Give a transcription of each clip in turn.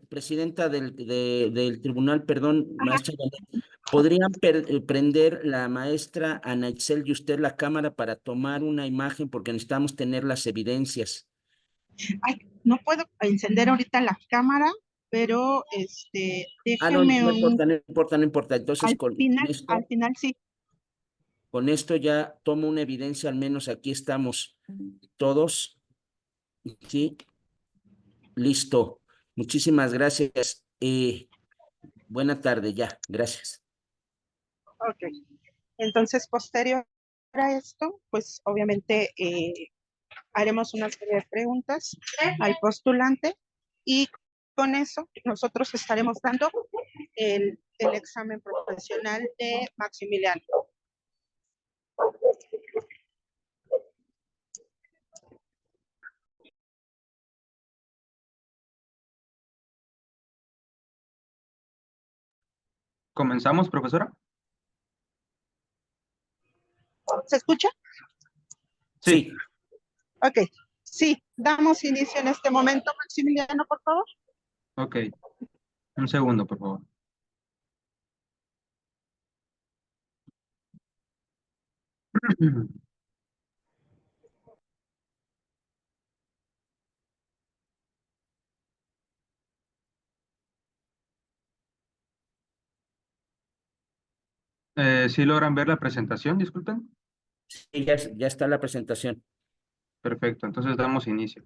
presidenta del tribunal, perdón, maestra Janet, ¿podrían prender la maestra Ana Itzel y usted la cámara para tomar una imagen porque necesitamos tener las evidencias? Ay, no puedo encender ahorita la cámara, pero Ah, no, déjeme no un, importa, no importa, no importa. Entonces, al final sí. con esto ya tomo una evidencia, al menos aquí estamos todos, ¿sí? Listo. Muchísimas gracias. Buena tarde ya, gracias. Ok. Entonces, posterior a esto, pues obviamente haremos una serie de preguntas al postulante y con eso nosotros estaremos dando el examen profesional de Maximiliano. ¿Comenzamos, profesora? ¿Se escucha? Sí. Ok. Sí, damos inicio en este momento, Maximiliano, por favor. Ok. Un segundo, por favor. ¿Sí logran ver la presentación? Disculpen. Sí, ya está la presentación. Perfecto, entonces damos inicio.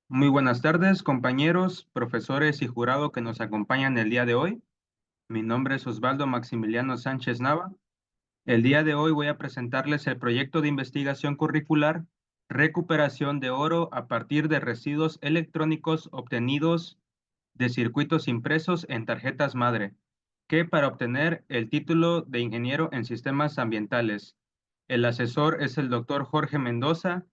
Muy buenas tardes, compañeros, profesores y jurado que nos acompañan el día de hoy. Mi nombre es Osvaldo Maximiliano Sánchez Nava. El día de hoy voy a presentarles el proyecto de investigación curricular Recuperación de oro a partir de residuos electrónicos obtenidos de circuitos impresos en tarjetas madre, que para obtener el título de ingeniero en sistemas ambientales. El asesor es el doctor Jorge Mendoza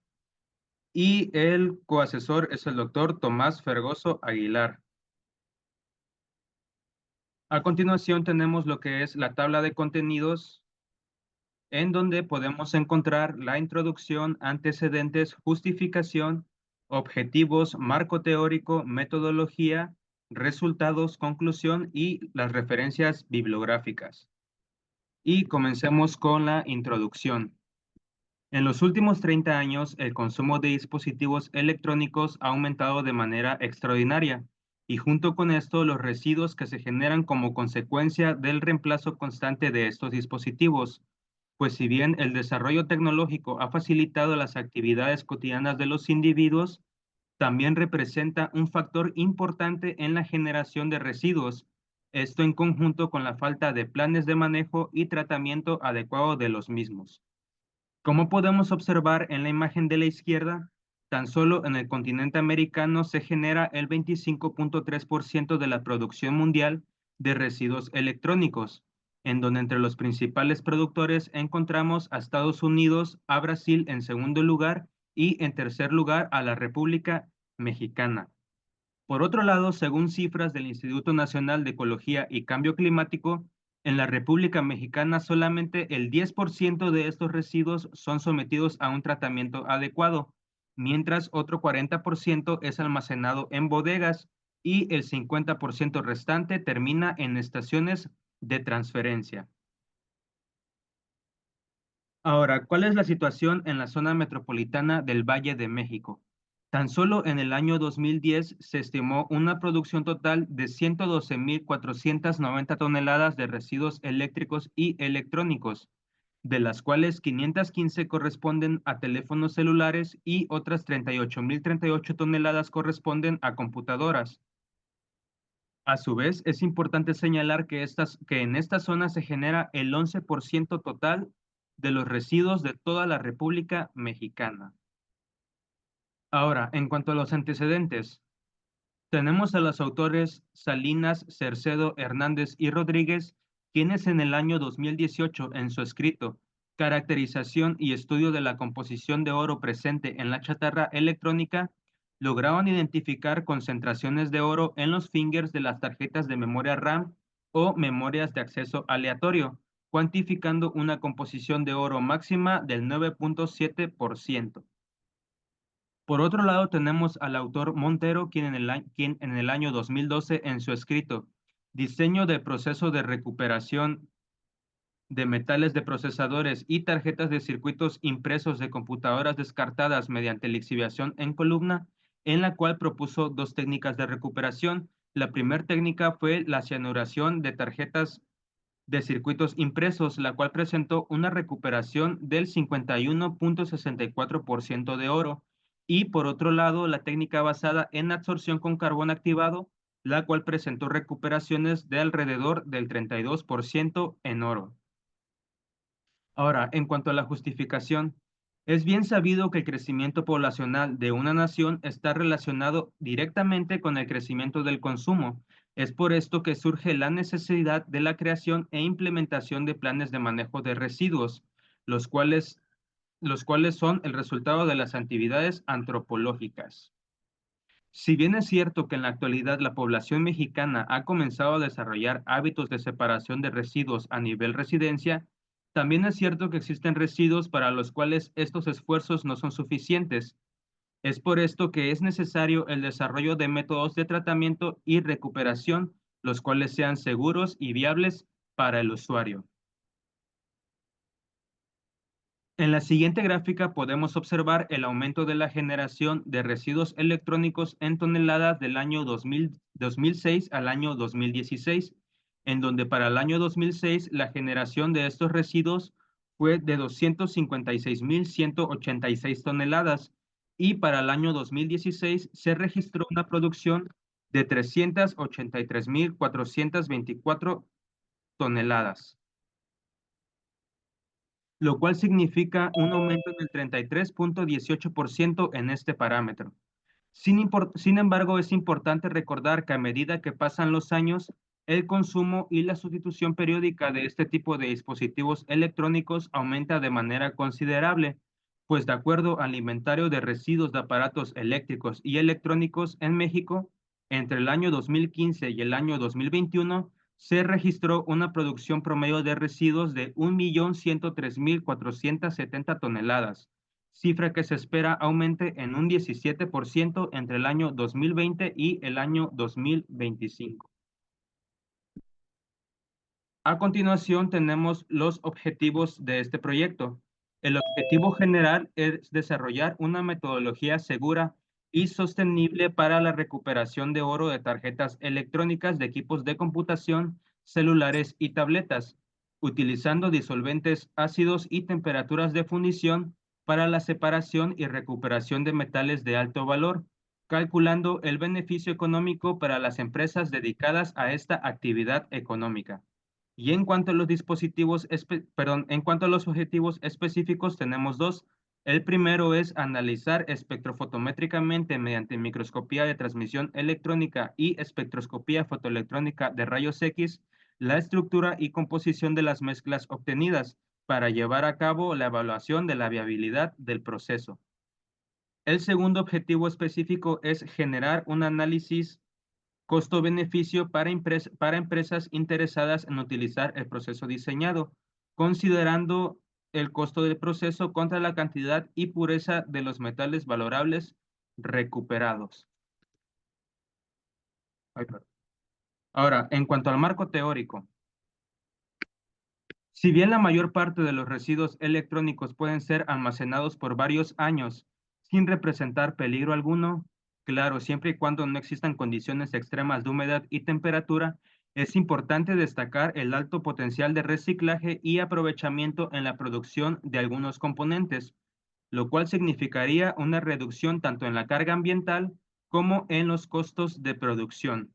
y el coasesor es el doctor Tomás Fergoso Aguilar. A continuación tenemos lo que es la tabla de contenidos, en donde podemos encontrar la introducción, antecedentes, justificación, objetivos, marco teórico, metodología, resultados, conclusión y las referencias bibliográficas. Y comencemos con la introducción. En los últimos 30 años, el consumo de dispositivos electrónicos ha aumentado de manera extraordinaria, y junto con esto, los residuos que se generan como consecuencia del reemplazo constante de estos dispositivos. Pues si bien el desarrollo tecnológico ha facilitado las actividades cotidianas de los individuos, también representa un factor importante en la generación de residuos, esto en conjunto con la falta de planes de manejo y tratamiento adecuado de los mismos. Como podemos observar en la imagen de la izquierda, tan solo en el continente americano se genera el 25.3% de la producción mundial de residuos electrónicos, en donde entre los principales productores encontramos a Estados Unidos, a Brasil en segundo lugar y en tercer lugar a la República Mexicana. Por otro lado, según cifras del Instituto Nacional de Ecología y Cambio Climático, en la República Mexicana solamente el 10% de estos residuos son sometidos a un tratamiento adecuado, mientras otro 40% es almacenado en bodegas y el 50% restante termina en estaciones de transferencia. Ahora, ¿cuál es la situación en la zona metropolitana del Valle de México? Tan solo en el año 2010 se estimó una producción total de 112.490 toneladas de residuos eléctricos y electrónicos, de las cuales 515 corresponden a teléfonos celulares y otras 38.038 toneladas corresponden a computadoras. A su vez, es importante señalar que en esta zona se genera el 11% total de los residuos de toda la República Mexicana. Ahora, en cuanto a los antecedentes, tenemos a los autores Salinas, Cercedo, Hernández y Rodríguez, quienes en el año 2018, en su escrito Caracterización y estudio de la composición de oro presente en la chatarra electrónica, lograron identificar concentraciones de oro en los fingers de las tarjetas de memoria RAM o memorias de acceso aleatorio, cuantificando una composición de oro máxima del 9.7%. Por otro lado, tenemos al autor Montero, quien en el año 2012, en su escrito Diseño del proceso de recuperación de metales de procesadores y tarjetas de circuitos impresos de computadoras descartadas mediante lixiviación en columna, en la cual propuso dos técnicas de recuperación. La primera técnica fue la cianuración de tarjetas de circuitos impresos, la cual presentó una recuperación del 51.64% de oro. Y por otro lado, la técnica basada en absorción con carbón activado, la cual presentó recuperaciones de alrededor del 32% en oro. Ahora, en cuanto a la justificación, es bien sabido que el crecimiento poblacional de una nación está relacionado directamente con el crecimiento del consumo. Es por esto que surge la necesidad de la creación e implementación de planes de manejo de residuos, los cuales son el resultado de las actividades antropológicas. Si bien es cierto que en la actualidad la población mexicana ha comenzado a desarrollar hábitos de separación de residuos a nivel residencia, también es cierto que existen residuos para los cuales estos esfuerzos no son suficientes. Es por esto que es necesario el desarrollo de métodos de tratamiento y recuperación, los cuales sean seguros y viables para el usuario. En la siguiente gráfica podemos observar el aumento de la generación de residuos electrónicos en toneladas del año 2006 al año 2016, en donde para el año 2006 la generación de estos residuos fue de 256.186 toneladas y para el año 2016 se registró una producción de 383.424 toneladas, lo cual significa un aumento del 33.18% en este parámetro. Sin embargo, es importante recordar que a medida que pasan los años, el consumo y la sustitución periódica de este tipo de dispositivos electrónicos aumenta de manera considerable, pues de acuerdo al inventario de residuos de aparatos eléctricos y electrónicos en México, entre el año 2015 y el año 2021, se registró una producción promedio de residuos de 1.103.470 toneladas, cifra que se espera aumente en un 17% entre el año 2020 y el año 2025. A continuación tenemos los objetivos de este proyecto. El objetivo general es desarrollar una metodología segura y sostenible para la recuperación de oro de tarjetas electrónicas de equipos de computación, celulares y tabletas, utilizando disolventes ácidos y temperaturas de fundición para la separación y recuperación de metales de alto valor, calculando el beneficio económico para las empresas dedicadas a esta actividad económica. Y en cuanto a los en cuanto a los objetivos específicos, tenemos dos. El primero es analizar espectrofotométricamente mediante microscopía de transmisión electrónica y espectroscopía fotoelectrónica de rayos X la estructura y composición de las mezclas obtenidas para llevar a cabo la evaluación de la viabilidad del proceso. El segundo objetivo específico es generar un análisis costo-beneficio para empresas interesadas en utilizar el proceso diseñado, considerando el costo del proceso contra la cantidad y pureza de los metales valorables recuperados. Ahora, en cuanto al marco teórico, si bien la mayor parte de los residuos electrónicos pueden ser almacenados por varios años sin representar peligro alguno, claro, siempre y cuando no existan condiciones extremas de humedad y temperatura, es importante destacar el alto potencial de reciclaje y aprovechamiento en la producción de algunos componentes, lo cual significaría una reducción tanto en la carga ambiental como en los costos de producción.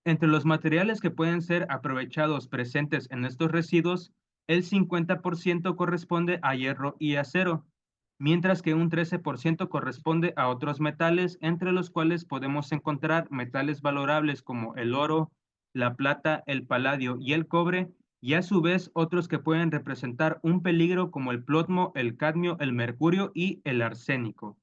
Entre los materiales que pueden ser aprovechados presentes en estos residuos, el 50% corresponde a hierro y acero, mientras que un 13% corresponde a otros metales, entre los cuales podemos encontrar metales valorables como el oro, la plata, el paladio y el cobre, y a su vez otros que pueden representar un peligro como el plomo, el cadmio, el mercurio y el arsénico.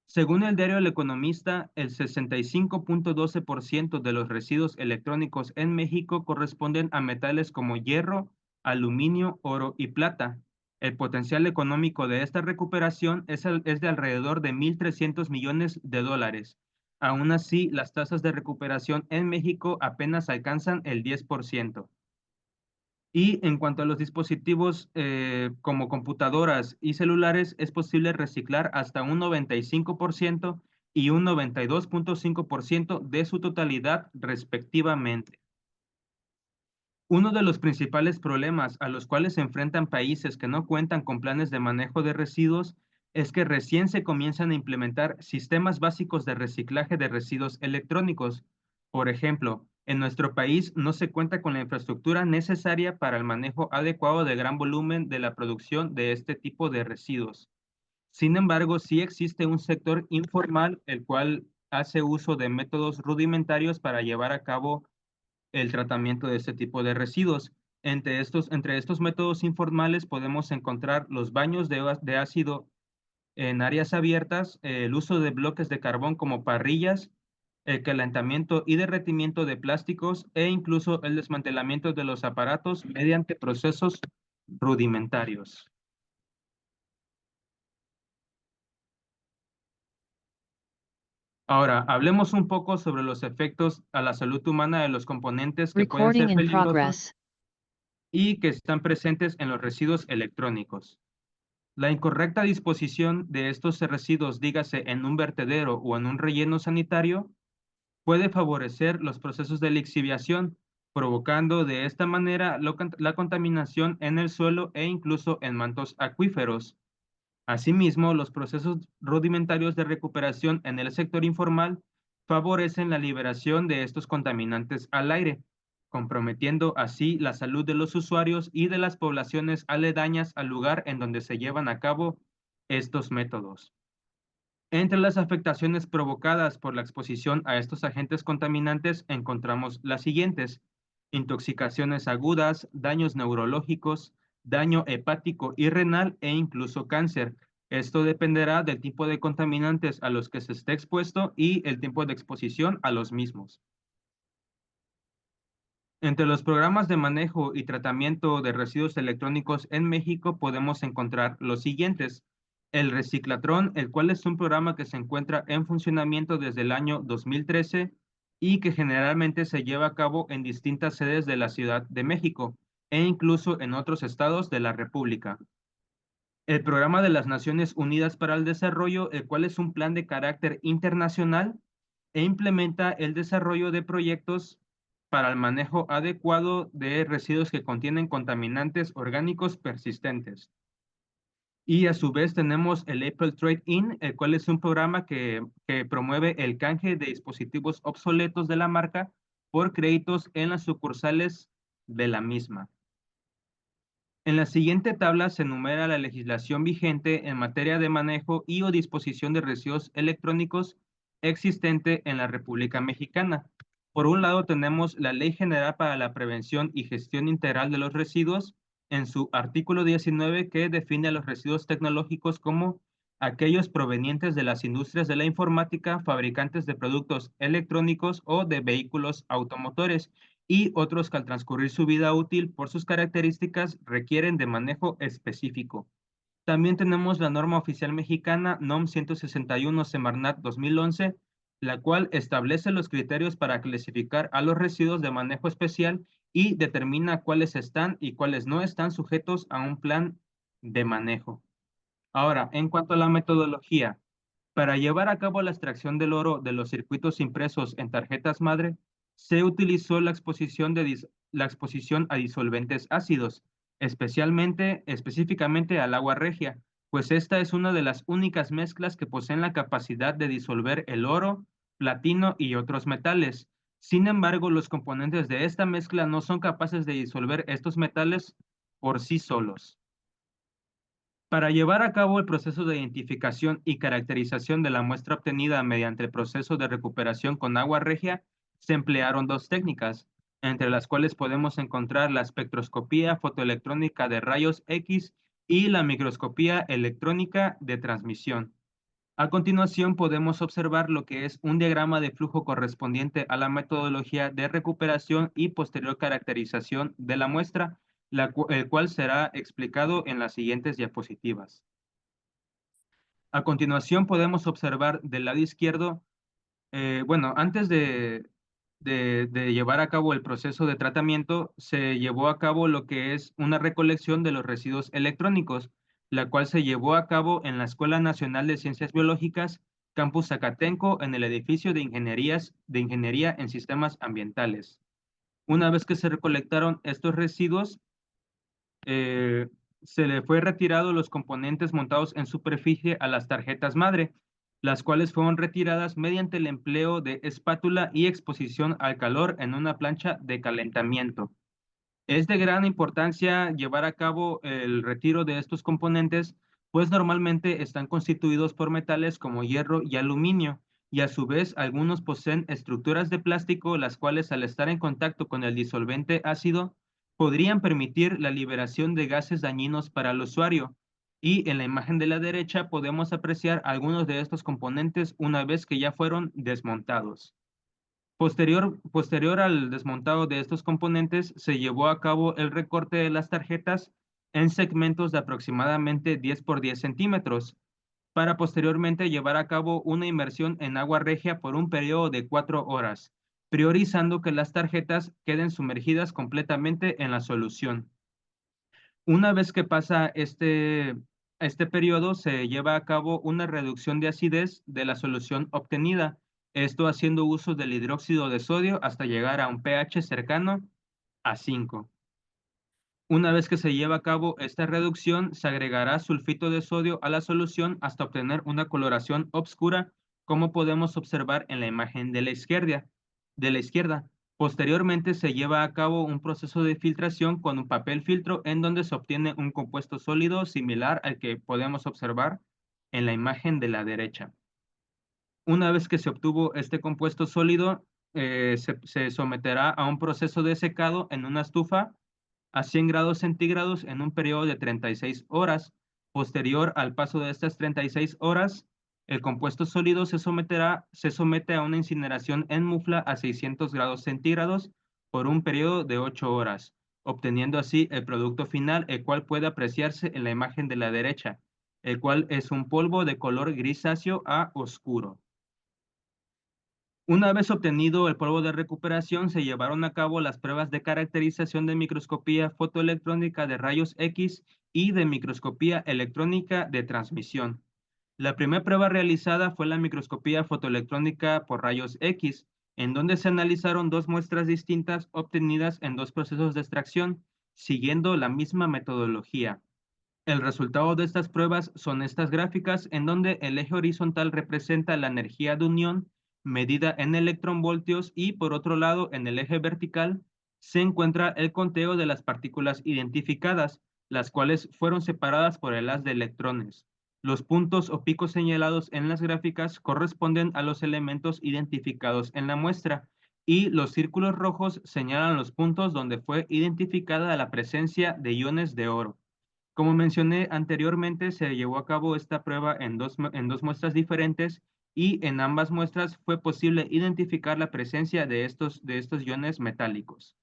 Según el diario El Economista, el 65.12% de los residuos electrónicos en México corresponden a metales como hierro, aluminio, oro y plata. El potencial económico de esta recuperación es de alrededor de 1.300 millones de dólares. Aún así, las tasas de recuperación en México apenas alcanzan el 10%. Y en cuanto a los dispositivos como computadoras y celulares, es posible reciclar hasta un 95% y un 92.5% de su totalidad respectivamente. Uno de los principales problemas a los cuales se enfrentan países que no cuentan con planes de manejo de residuos es que recién se comienzan a implementar sistemas básicos de reciclaje de residuos electrónicos. Por ejemplo, en nuestro país no se cuenta con la infraestructura necesaria para el manejo adecuado de gran volumen de la producción de este tipo de residuos. Sin embargo, sí existe un sector informal el cual hace uso de métodos rudimentarios para llevar a cabo el tratamiento de este tipo de residuos. Entre estos métodos informales podemos encontrar los baños de ácido en áreas abiertas, el uso de bloques de carbón como parrillas, el calentamiento y derretimiento de plásticos e incluso el desmantelamiento de los aparatos mediante procesos rudimentarios. Ahora, hablemos un poco sobre los efectos a la salud humana de los componentes que pueden ser peligrosos y que están presentes en los residuos electrónicos. La incorrecta disposición de estos residuos, dígase en un vertedero o en un relleno sanitario, puede favorecer los procesos de lixiviación, provocando de esta manera la contaminación en el suelo e incluso en mantos acuíferos. Asimismo, los procesos rudimentarios de recuperación en el sector informal favorecen la liberación de estos contaminantes al aire, comprometiendo así la salud de los usuarios y de las poblaciones aledañas al lugar en donde se llevan a cabo estos métodos. Entre las afectaciones provocadas por la exposición a estos agentes contaminantes encontramos las siguientes: intoxicaciones agudas, daños neurológicos, daño hepático y renal e incluso cáncer. Esto dependerá del tipo de contaminantes a los que se esté expuesto y el tiempo de exposición a los mismos. Entre los programas de manejo y tratamiento de residuos electrónicos en México podemos encontrar los siguientes: el Reciclatrón, el cual es un programa que se encuentra en funcionamiento desde el año 2013 y que generalmente se lleva a cabo en distintas sedes de la Ciudad de México e incluso en otros estados de la República. El Programa de las Naciones Unidas para el Desarrollo, el cual es un plan de carácter internacional e implementa el desarrollo de proyectos para el manejo adecuado de residuos que contienen contaminantes orgánicos persistentes. Y a su vez tenemos el Apple Trade-in, el cual es un programa que promueve el canje de dispositivos obsoletos de la marca por créditos en las sucursales de la misma. En la siguiente tabla se enumera la legislación vigente en materia de manejo y o disposición de residuos electrónicos existente en la República Mexicana. Por un lado tenemos la Ley General para la Prevención y Gestión Integral de los Residuos, en su artículo 19, que define a los residuos tecnológicos como aquellos provenientes de las industrias de la informática, fabricantes de productos electrónicos o de vehículos automotores, y otros que al transcurrir su vida útil por sus características requieren de manejo específico. También tenemos la norma oficial mexicana NOM 161 Semarnat 2011, la cual establece los criterios para clasificar a los residuos de manejo especial y determina cuáles están y cuáles no están sujetos a un plan de manejo. Ahora, en cuanto a la metodología, para llevar a cabo la extracción del oro de los circuitos impresos en tarjetas madre, se utilizó la exposición a disolventes ácidos, específicamente al agua regia, pues esta es una de las únicas mezclas que poseen la capacidad de disolver el oro, platino y otros metales. Sin embargo, los componentes de esta mezcla no son capaces de disolver estos metales por sí solos. Para llevar a cabo el proceso de identificación y caracterización de la muestra obtenida mediante el proceso de recuperación con agua regia, se emplearon dos técnicas, entre las cuales podemos encontrar la espectroscopía fotoelectrónica de rayos X y la microscopía electrónica de transmisión. A continuación podemos observar lo que es un diagrama de flujo correspondiente a la metodología de recuperación y posterior caracterización de la muestra, el cual será explicado en las siguientes diapositivas. A continuación podemos observar del lado izquierdo, bueno, antes de llevar a cabo el proceso de tratamiento, se llevó a cabo lo que es una recolección de los residuos electrónicos, la cual se llevó a cabo en la Escuela Nacional de Ciencias Biológicas, Campus Zacatenco, en el edificio de Ingeniería en Sistemas Ambientales. Una vez que se recolectaron estos residuos, se le fue retirado los componentes montados en superficie a las tarjetas madre, las cuales fueron retiradas mediante el empleo de espátula y exposición al calor en una plancha de calentamiento. Es de gran importancia llevar a cabo el retiro de estos componentes, pues normalmente están constituidos por metales como hierro y aluminio, y a su vez algunos poseen estructuras de plástico, las cuales al estar en contacto con el disolvente ácido, podrían permitir la liberación de gases dañinos para el usuario. Y en la imagen de la derecha podemos apreciar algunos de estos componentes una vez que ya fueron desmontados. Posterior al desmontado de estos componentes, se llevó a cabo el recorte de las tarjetas en segmentos de aproximadamente 10 por 10 centímetros, para posteriormente llevar a cabo una inmersión en agua regia por un periodo de 4 horas, priorizando que las tarjetas queden sumergidas completamente en la solución. Una vez que pasa este periodo, se lleva a cabo una reducción de acidez de la solución obtenida, esto haciendo uso del hidróxido de sodio hasta llegar a un pH cercano a 5. Una vez que se lleva a cabo esta reducción, se agregará sulfito de sodio a la solución hasta obtener una coloración obscura, como podemos observar en la imagen de la izquierda. Posteriormente se lleva a cabo un proceso de filtración con un papel filtro en donde se obtiene un compuesto sólido similar al que podemos observar en la imagen de la derecha. Una vez que se obtuvo este compuesto sólido, se someterá a un proceso de secado en una estufa a 100 grados centígrados en un periodo de 36 horas. Posterior al paso de estas 36 horas, el compuesto sólido se somete a una incineración en mufla a 600 grados centígrados por un periodo de 8 horas, obteniendo así el producto final, el cual puede apreciarse en la imagen de la derecha, el cual es un polvo de color grisáceo a oscuro. Una vez obtenido el polvo de recuperación, se llevaron a cabo las pruebas de caracterización de microscopía fotoelectrónica de rayos X y de microscopía electrónica de transmisión. La primera prueba realizada fue la microscopía fotoelectrónica por rayos X, en donde se analizaron dos muestras distintas obtenidas en dos procesos de extracción, siguiendo la misma metodología. El resultado de estas pruebas son estas gráficas, en donde el eje horizontal representa la energía de unión medida en electronvoltios y por otro lado en el eje vertical se encuentra el conteo de las partículas identificadas, las cuales fueron separadas por el haz de electrones. Los puntos o picos señalados en las gráficas corresponden a los elementos identificados en la muestra y los círculos rojos señalan los puntos donde fue identificada la presencia de iones de oro. Como mencioné anteriormente, se llevó a cabo esta prueba en dos muestras diferentes y en ambas muestras fue posible identificar la presencia de estos iones metálicos.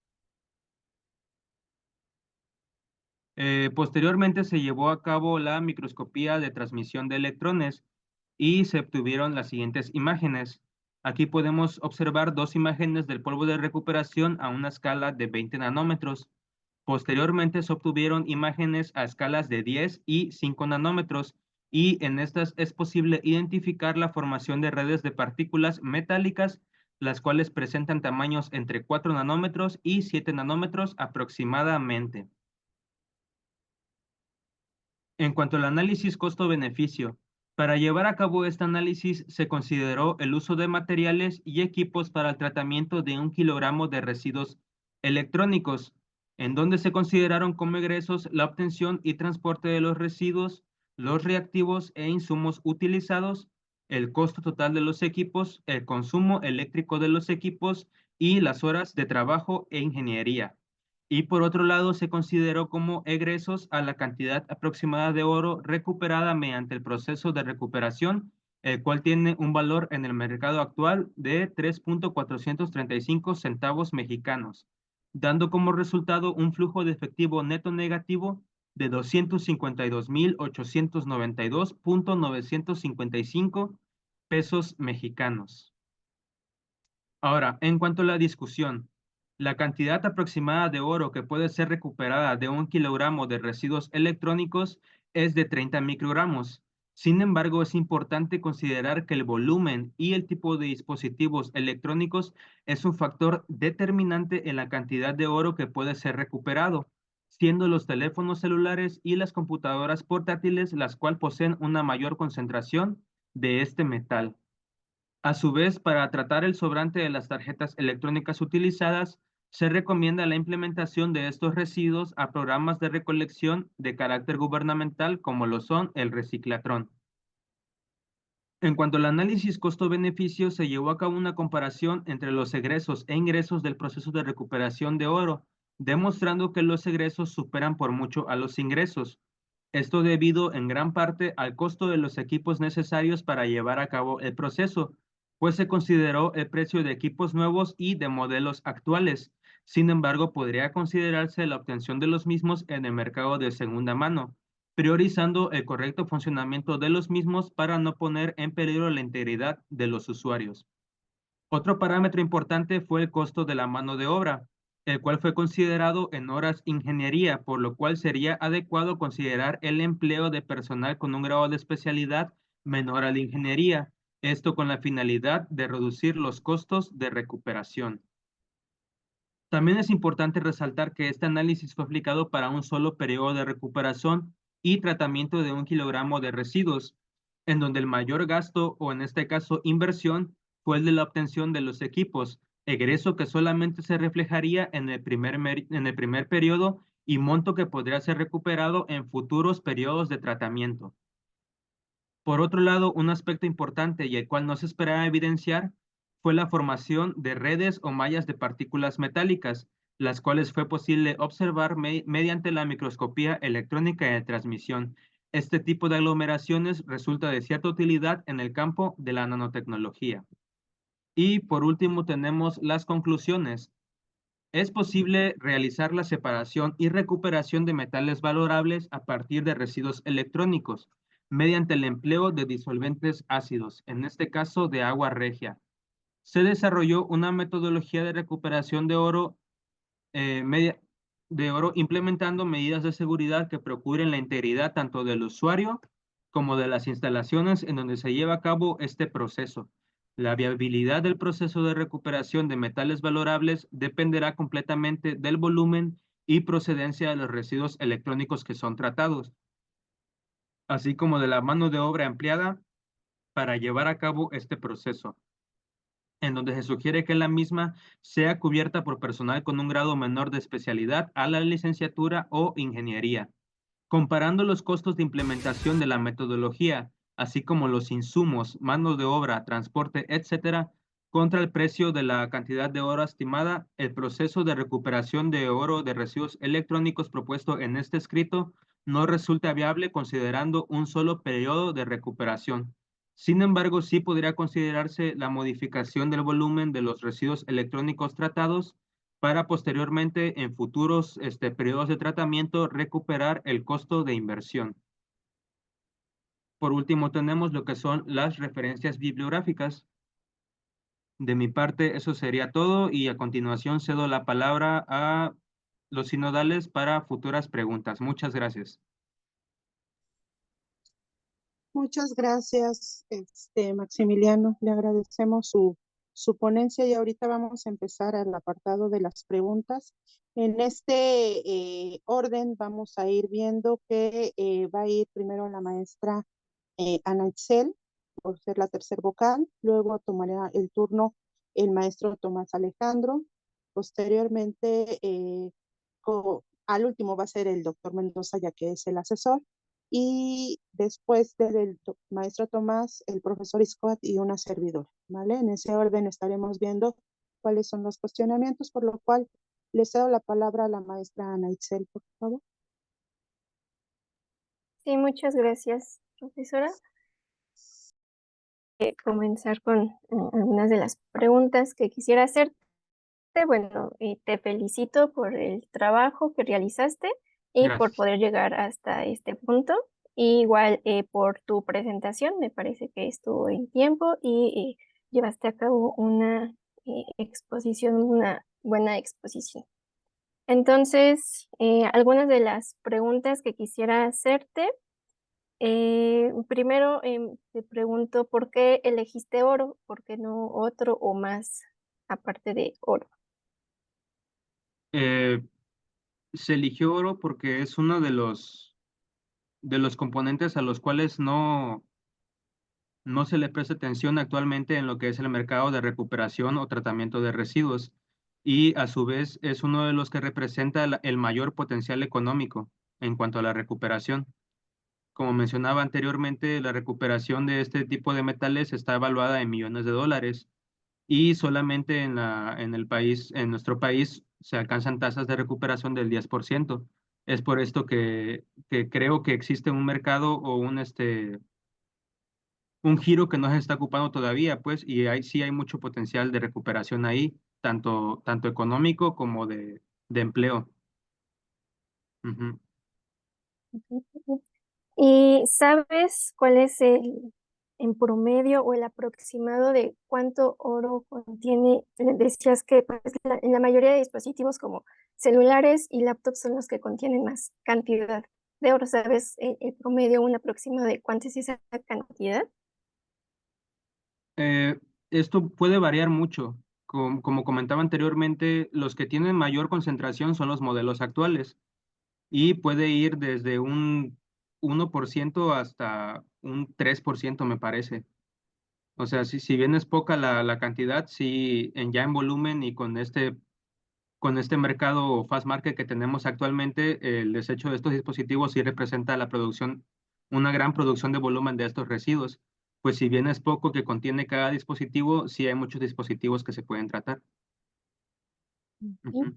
Posteriormente se llevó a cabo la microscopía de transmisión de electrones y se obtuvieron las siguientes imágenes. Aquí podemos observar dos imágenes del polvo de recuperación a una escala de 20 nanómetros. Posteriormente se obtuvieron imágenes a escalas de 10 y 5 nanómetros y en estas es posible identificar la formación de redes de partículas metálicas, las cuales presentan tamaños entre 4 nanómetros y 7 nanómetros aproximadamente. En cuanto al análisis costo-beneficio, para llevar a cabo este análisis se consideró el uso de materiales y equipos para el tratamiento de 1 kilogramo de residuos electrónicos, en donde se consideraron como egresos la obtención y transporte de los residuos, los reactivos e insumos utilizados, el costo total de los equipos, el consumo eléctrico de los equipos y las horas de trabajo e ingeniería. Y por otro lado, se consideró como egresos a la cantidad aproximada de oro recuperada mediante el proceso de recuperación, el cual tiene un valor en el mercado actual de 3.435 centavos mexicanos, dando como resultado un flujo de efectivo neto negativo de 252.892.955 pesos mexicanos. Ahora, en cuanto a la discusión, la cantidad aproximada de oro que puede ser recuperada de 1 kilogramo de residuos electrónicos es de 30 microgramos. Sin embargo, es importante considerar que el volumen y el tipo de dispositivos electrónicos es un factor determinante en la cantidad de oro que puede ser recuperado, siendo los teléfonos celulares y las computadoras portátiles las cuales poseen una mayor concentración de este metal. A su vez, para tratar el sobrante de las tarjetas electrónicas utilizadas, se recomienda la implementación de estos residuos a programas de recolección de carácter gubernamental como lo son el Reciclatrón. En cuanto al análisis costo-beneficio, se llevó a cabo una comparación entre los egresos e ingresos del proceso de recuperación de oro, demostrando que los egresos superan por mucho a los ingresos. Esto debido en gran parte al costo de los equipos necesarios para llevar a cabo el proceso, pues se consideró el precio de equipos nuevos y de modelos actuales. Sin embargo, podría considerarse la obtención de los mismos en el mercado de segunda mano, priorizando el correcto funcionamiento de los mismos para no poner en peligro la integridad de los usuarios. Otro parámetro importante fue el costo de la mano de obra, el cual fue considerado en horas ingeniería, por lo cual sería adecuado considerar el empleo de personal con un grado de especialidad menor a la ingeniería, esto con la finalidad de reducir los costos de recuperación. También es importante resaltar que este análisis fue aplicado para un solo periodo de recuperación y tratamiento de 1 kilogramo de residuos, en donde el mayor gasto, o en este caso inversión, fue el de la obtención de los equipos, egreso que solamente se reflejaría en el primer periodo y monto que podría ser recuperado en futuros periodos de tratamiento. Por otro lado, un aspecto importante y el cual no se esperaba evidenciar fue la formación de redes o mallas de partículas metálicas, las cuales fue posible observar mediante la microscopía electrónica de transmisión. Este tipo de aglomeraciones resulta de cierta utilidad en el campo de la nanotecnología. Y por último tenemos las conclusiones. Es posible realizar la separación y recuperación de metales valorables a partir de residuos electrónicos mediante el empleo de disolventes ácidos, en este caso de agua regia. Se desarrolló una metodología de recuperación de oro, implementando medidas de seguridad que procuren la integridad tanto del usuario como de las instalaciones en donde se lleva a cabo este proceso. La viabilidad del proceso de recuperación de metales valorables dependerá completamente del volumen y procedencia de los residuos electrónicos que son tratados, así como de la mano de obra empleada para llevar a cabo este proceso, en donde se sugiere que la misma sea cubierta por personal con un grado menor de especialidad a la licenciatura o ingeniería. Comparando los costos de implementación de la metodología, así como los insumos, mano de obra, transporte, etcétera, contra el precio de la cantidad de oro estimada, el proceso de recuperación de oro de residuos electrónicos propuesto en este escrito no resulta viable considerando un solo periodo de recuperación. Sin embargo, sí podría considerarse la modificación del volumen de los residuos electrónicos tratados para posteriormente en futuros periodos de tratamiento recuperar el costo de inversión. Por último, tenemos lo que son las referencias bibliográficas. De mi parte, eso sería todo y a continuación cedo la palabra a los sinodales para futuras preguntas. Muchas gracias. Muchas gracias, Maximiliano. Le agradecemos su ponencia y ahorita vamos a empezar al apartado de las preguntas. En este orden vamos a ir viendo que va a ir primero la maestra Ana Itzel, por ser la tercer vocal, luego tomará el turno el maestro Tomás Alejandro, posteriormente al último va a ser el doctor Mendoza, ya que es el asesor, y después del maestro Tomás, el profesor Scott y una servidora, ¿vale? En ese orden estaremos viendo cuáles son los cuestionamientos, por lo cual le cedo la palabra a la maestra Ana Itzel, por favor. Sí, muchas gracias, profesora. Comenzar con algunas de las preguntas que quisiera hacer. bueno, te felicito por el trabajo que realizaste y por Gracias. poder llegar hasta este punto. Y igual por tu presentación, me parece que estuvo en tiempo y llevaste a cabo una exposición, una buena exposición. Entonces, algunas de las preguntas que quisiera hacerte. Primero, te pregunto, ¿por qué elegiste oro? ¿Por qué no otro o más aparte de oro? Eh, Se eligió oro porque es uno de los componentes a los cuales no se le presta atención actualmente en lo que es el mercado de recuperación o tratamiento de residuos, y a su vez es uno de los que representa el mayor potencial económico en cuanto a la recuperación. Como mencionaba anteriormente, la recuperación de este tipo de metales está evaluada en millones de dólares, y solamente en el país, en nuestro país, se alcanzan tasas de recuperación del 10%. Es por esto que creo que existe un mercado o un giro que no se está ocupando todavía, pues, y sí hay mucho potencial de recuperación ahí, tanto económico como de empleo. Ujú. Ujú. ¿Y sabes cuál es el en promedio o el aproximado de cuánto oro contiene? Decías que pues, en la mayoría de dispositivos como celulares y laptops son los que contienen más cantidad de oro. ¿Sabes el promedio, un aproximado de cuánto es esa cantidad? Eh, Esto puede variar mucho. Como comentaba anteriormente, los que tienen mayor concentración son los modelos actuales, y puede ir desde un 1% hasta un 3%, me parece. O sea, si bien es poca la cantidad, sí, ya en volumen y con este mercado fast market que tenemos actualmente, el desecho de estos dispositivos sí representa la producción, una gran producción de volumen de estos residuos. Pues si bien es poco que contiene cada dispositivo, sí hay muchos dispositivos que se pueden tratar. Ujú. Ujú.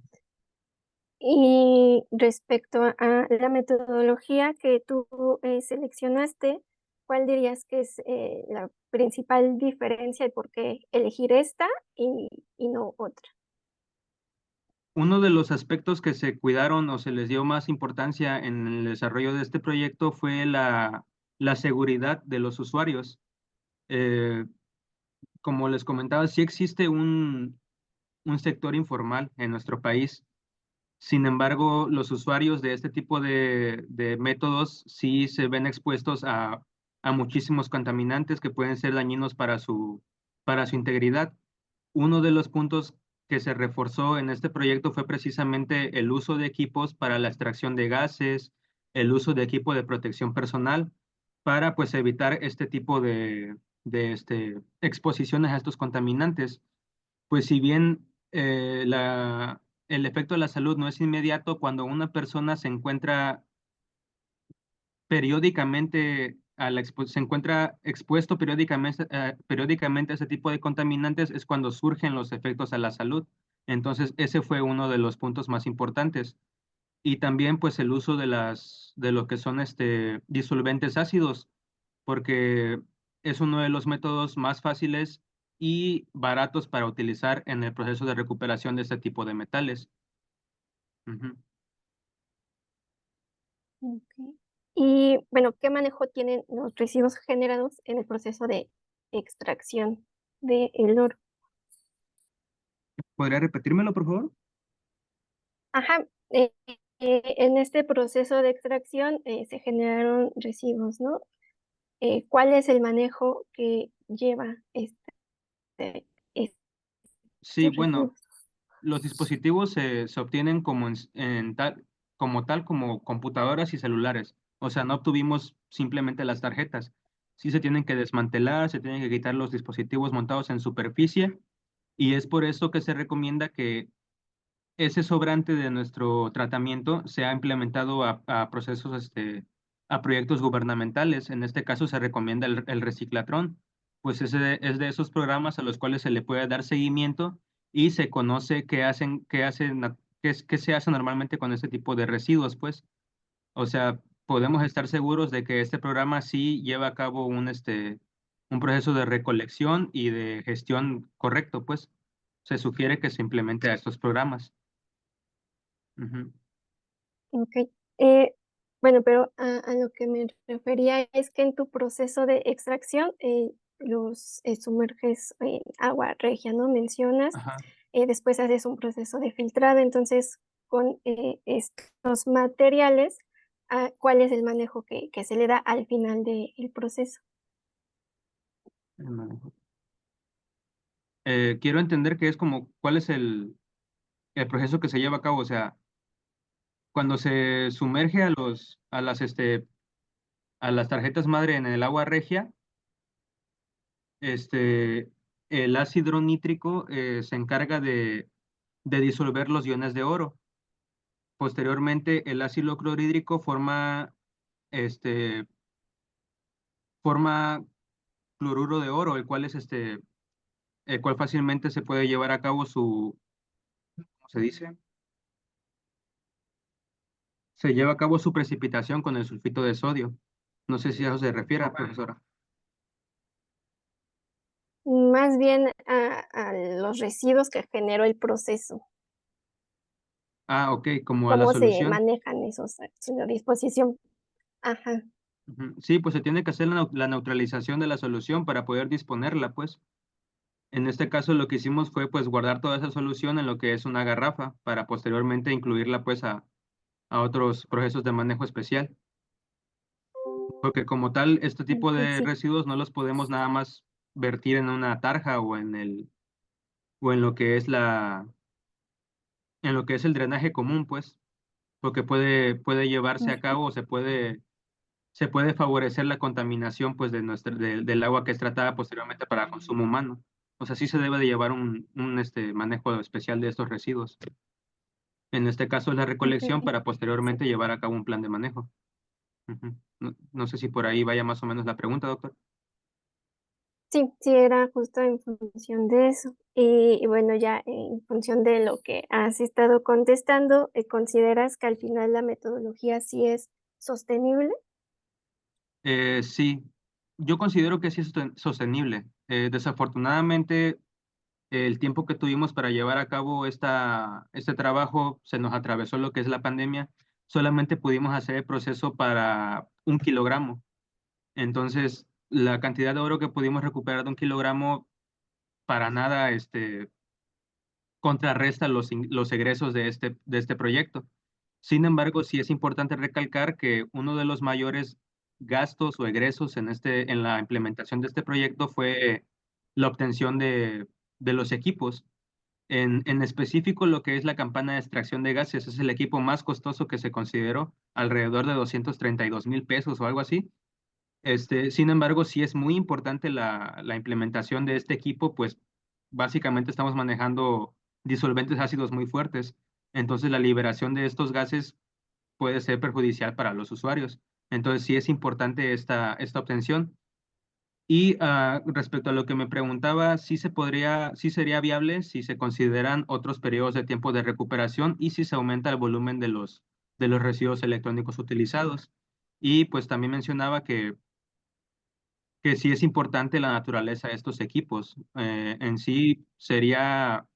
Y respecto a la metodología que tú seleccionaste, ¿cuál dirías que es la principal diferencia y por qué elegir esta y no otra? Uno de los aspectos que se cuidaron o se les dio más importancia en el desarrollo de este proyecto fue la seguridad de los usuarios. Eh, Como les comentaba, sí existe un sector informal en nuestro país. Sin embargo, los usuarios de este tipo de métodos sí se ven expuestos a muchísimos contaminantes que pueden ser dañinos para su integridad. Uno de los puntos que se reforzó en este proyecto fue precisamente el uso de equipos para la extracción de gases, el uso de equipo de protección personal para pues evitar este tipo de exposiciones a estos contaminantes. Pues si bien el efecto de la salud no es inmediato, cuando una persona se encuentra periódicamente se encuentra expuesto periódicamente a ese tipo de contaminantes, es cuando surgen los efectos a la salud. Entonces, ese fue uno de los puntos más importantes. Y también, pues, el uso de lo que son disolventes ácidos, porque es uno de los métodos más fáciles y baratos para utilizar en el proceso de recuperación de este tipo de metales. Ujú. Ok. Y bueno, ¿qué manejo tienen los residuos generados en el proceso de extracción del oro? ¿Podría repetírmelo, por favor? Ajá, en este proceso de extracción se generaron residuos, ¿no? ¿Cuál es el manejo que lleva estos Sí, bueno, residuos? los dispositivos se obtienen como tal como computadoras y celulares. O sea, no obtuvimos simplemente las tarjetas. Sí se tienen que desmantelar, se tienen que quitar los dispositivos montados en superficie, y es por eso que se recomienda que ese sobrante de nuestro tratamiento sea implementado a procesos, a proyectos gubernamentales. En este caso se recomienda el reciclatrón, pues ese es de esos programas a los cuales se le puede dar seguimiento y se conoce qué se hace normalmente con este tipo de residuos, pues. O sea, podemos estar seguros de que este programa sí lleva a cabo un proceso de recolección y de gestión correcto, pues. se sugiere que se implemente a estos programas. Ujú. Ok. Bueno, pero a lo que me refería es que en tu proceso de extracción los sumerges en agua regia, ¿no? Mencionas, Ajá. después haces un proceso de filtrado, entonces con estos materiales, ¿cuál es el manejo que se le da al final del proceso? El manejo. Quiero entender que es como, ¿cuál es el proceso que se lleva a cabo? O sea, cuando se sumerge a las tarjetas madre en el agua regia, el ácido nítrico se encarga de disolver los iones de oro. Posteriormente, el ácido clorhídrico este, forma cloruro de oro, el cual fácilmente se puede llevar a cabo ¿cómo se dice? Se lleva a cabo su precipitación con el sulfito de sodio. No sé si a eso se refiere, profesora. Más bien a los residuos que generó el proceso. Ah, ok, como a la ¿Cómo se solución. manejan esos a disposición? Ajá. Ujú. Sí, pues se tiene que hacer la neutralización de la solución para poder disponerla, pues. En este caso lo que hicimos fue pues guardar toda esa solución en lo que es una garrafa para posteriormente incluirla pues a otros procesos de manejo especial. Porque como tal, este tipo Ok, de sí. residuos no los podemos nada más vertir en una tarja o en lo que es en lo que es el drenaje común, pues, porque puede llevarse a Ujú. cabo o se puede favorecer la contaminación pues del agua que es tratada posteriormente para consumo humano. O sea, sí se debe de llevar un manejo especial de estos residuos. En este caso es la recolección Ok. para Sí. posteriormente llevar a cabo un plan de manejo. Ujú. No sé si por ahí vaya más o menos la pregunta, doctor. Sí, sí, era justo en función de eso. Y bueno, ya en función de lo que has estado contestando, ¿consideras que al final la metodología sí es sostenible? Sí, yo considero que sí es sostenible. Desafortunadamente, el tiempo que tuvimos para llevar a cabo este trabajo se nos atravesó lo que es la pandemia. Solamente pudimos hacer el proceso para 1 kilogramo. Entonces, la cantidad de oro que pudimos recuperar de 1 kilogramo para nada contrarresta los egresos de este proyecto. Sin embargo, sí es importante recalcar que uno de los mayores gastos o egresos en la implementación de este proyecto fue la obtención de los equipos. En específico, lo que es la campana de extracción de gases es el equipo más costoso que se consideró, alrededor de 232,000 pesos o algo así. Sin embargo, sí es muy importante la implementación de este equipo, pues básicamente estamos manejando disolventes ácidos muy fuertes. Entonces, la liberación de estos gases puede ser perjudicial para los usuarios. Entonces, sí es importante esta obtención. Y respecto a lo que me preguntaba, sí sería viable si se consideran otros periodos de tiempo de recuperación y si se aumenta el volumen de los residuos electrónicos utilizados. Y pues también mencionaba que sí es importante la naturaleza de estos equipos. En sí sería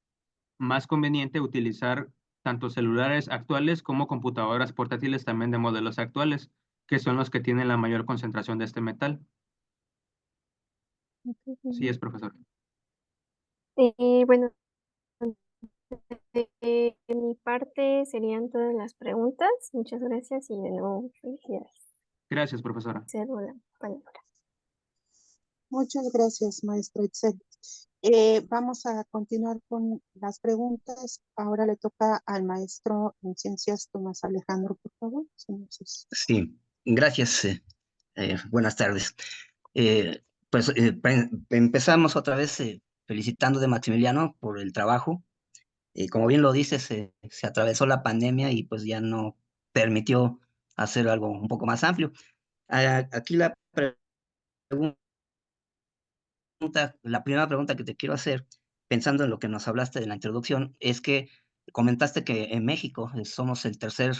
más conveniente utilizar tanto celulares actuales como computadoras portátiles también de modelos actuales, que son los que tienen la mayor concentración de este metal. Sí, es profesor. Bueno, de mi parte serían todas las preguntas. Muchas gracias y de nuevo felicidades. Gracias, profesora. Cedo la palabra. Muchas gracias, maestra Itzel. Vamos a continuar con las preguntas. Ahora le toca al maestro en ciencias, Tomás Alejandro, por favor. Sí, gracias. Buenas tardes. Pues empezamos otra vez felicitando de Maximiliano por el trabajo. Como bien lo dices, se atravesó la pandemia y pues ya no permitió hacer algo un poco más amplio. Aquí pregunta, la primera pregunta que te quiero hacer, pensando en lo que nos hablaste de la introducción, es que comentaste que en México estamos en tercer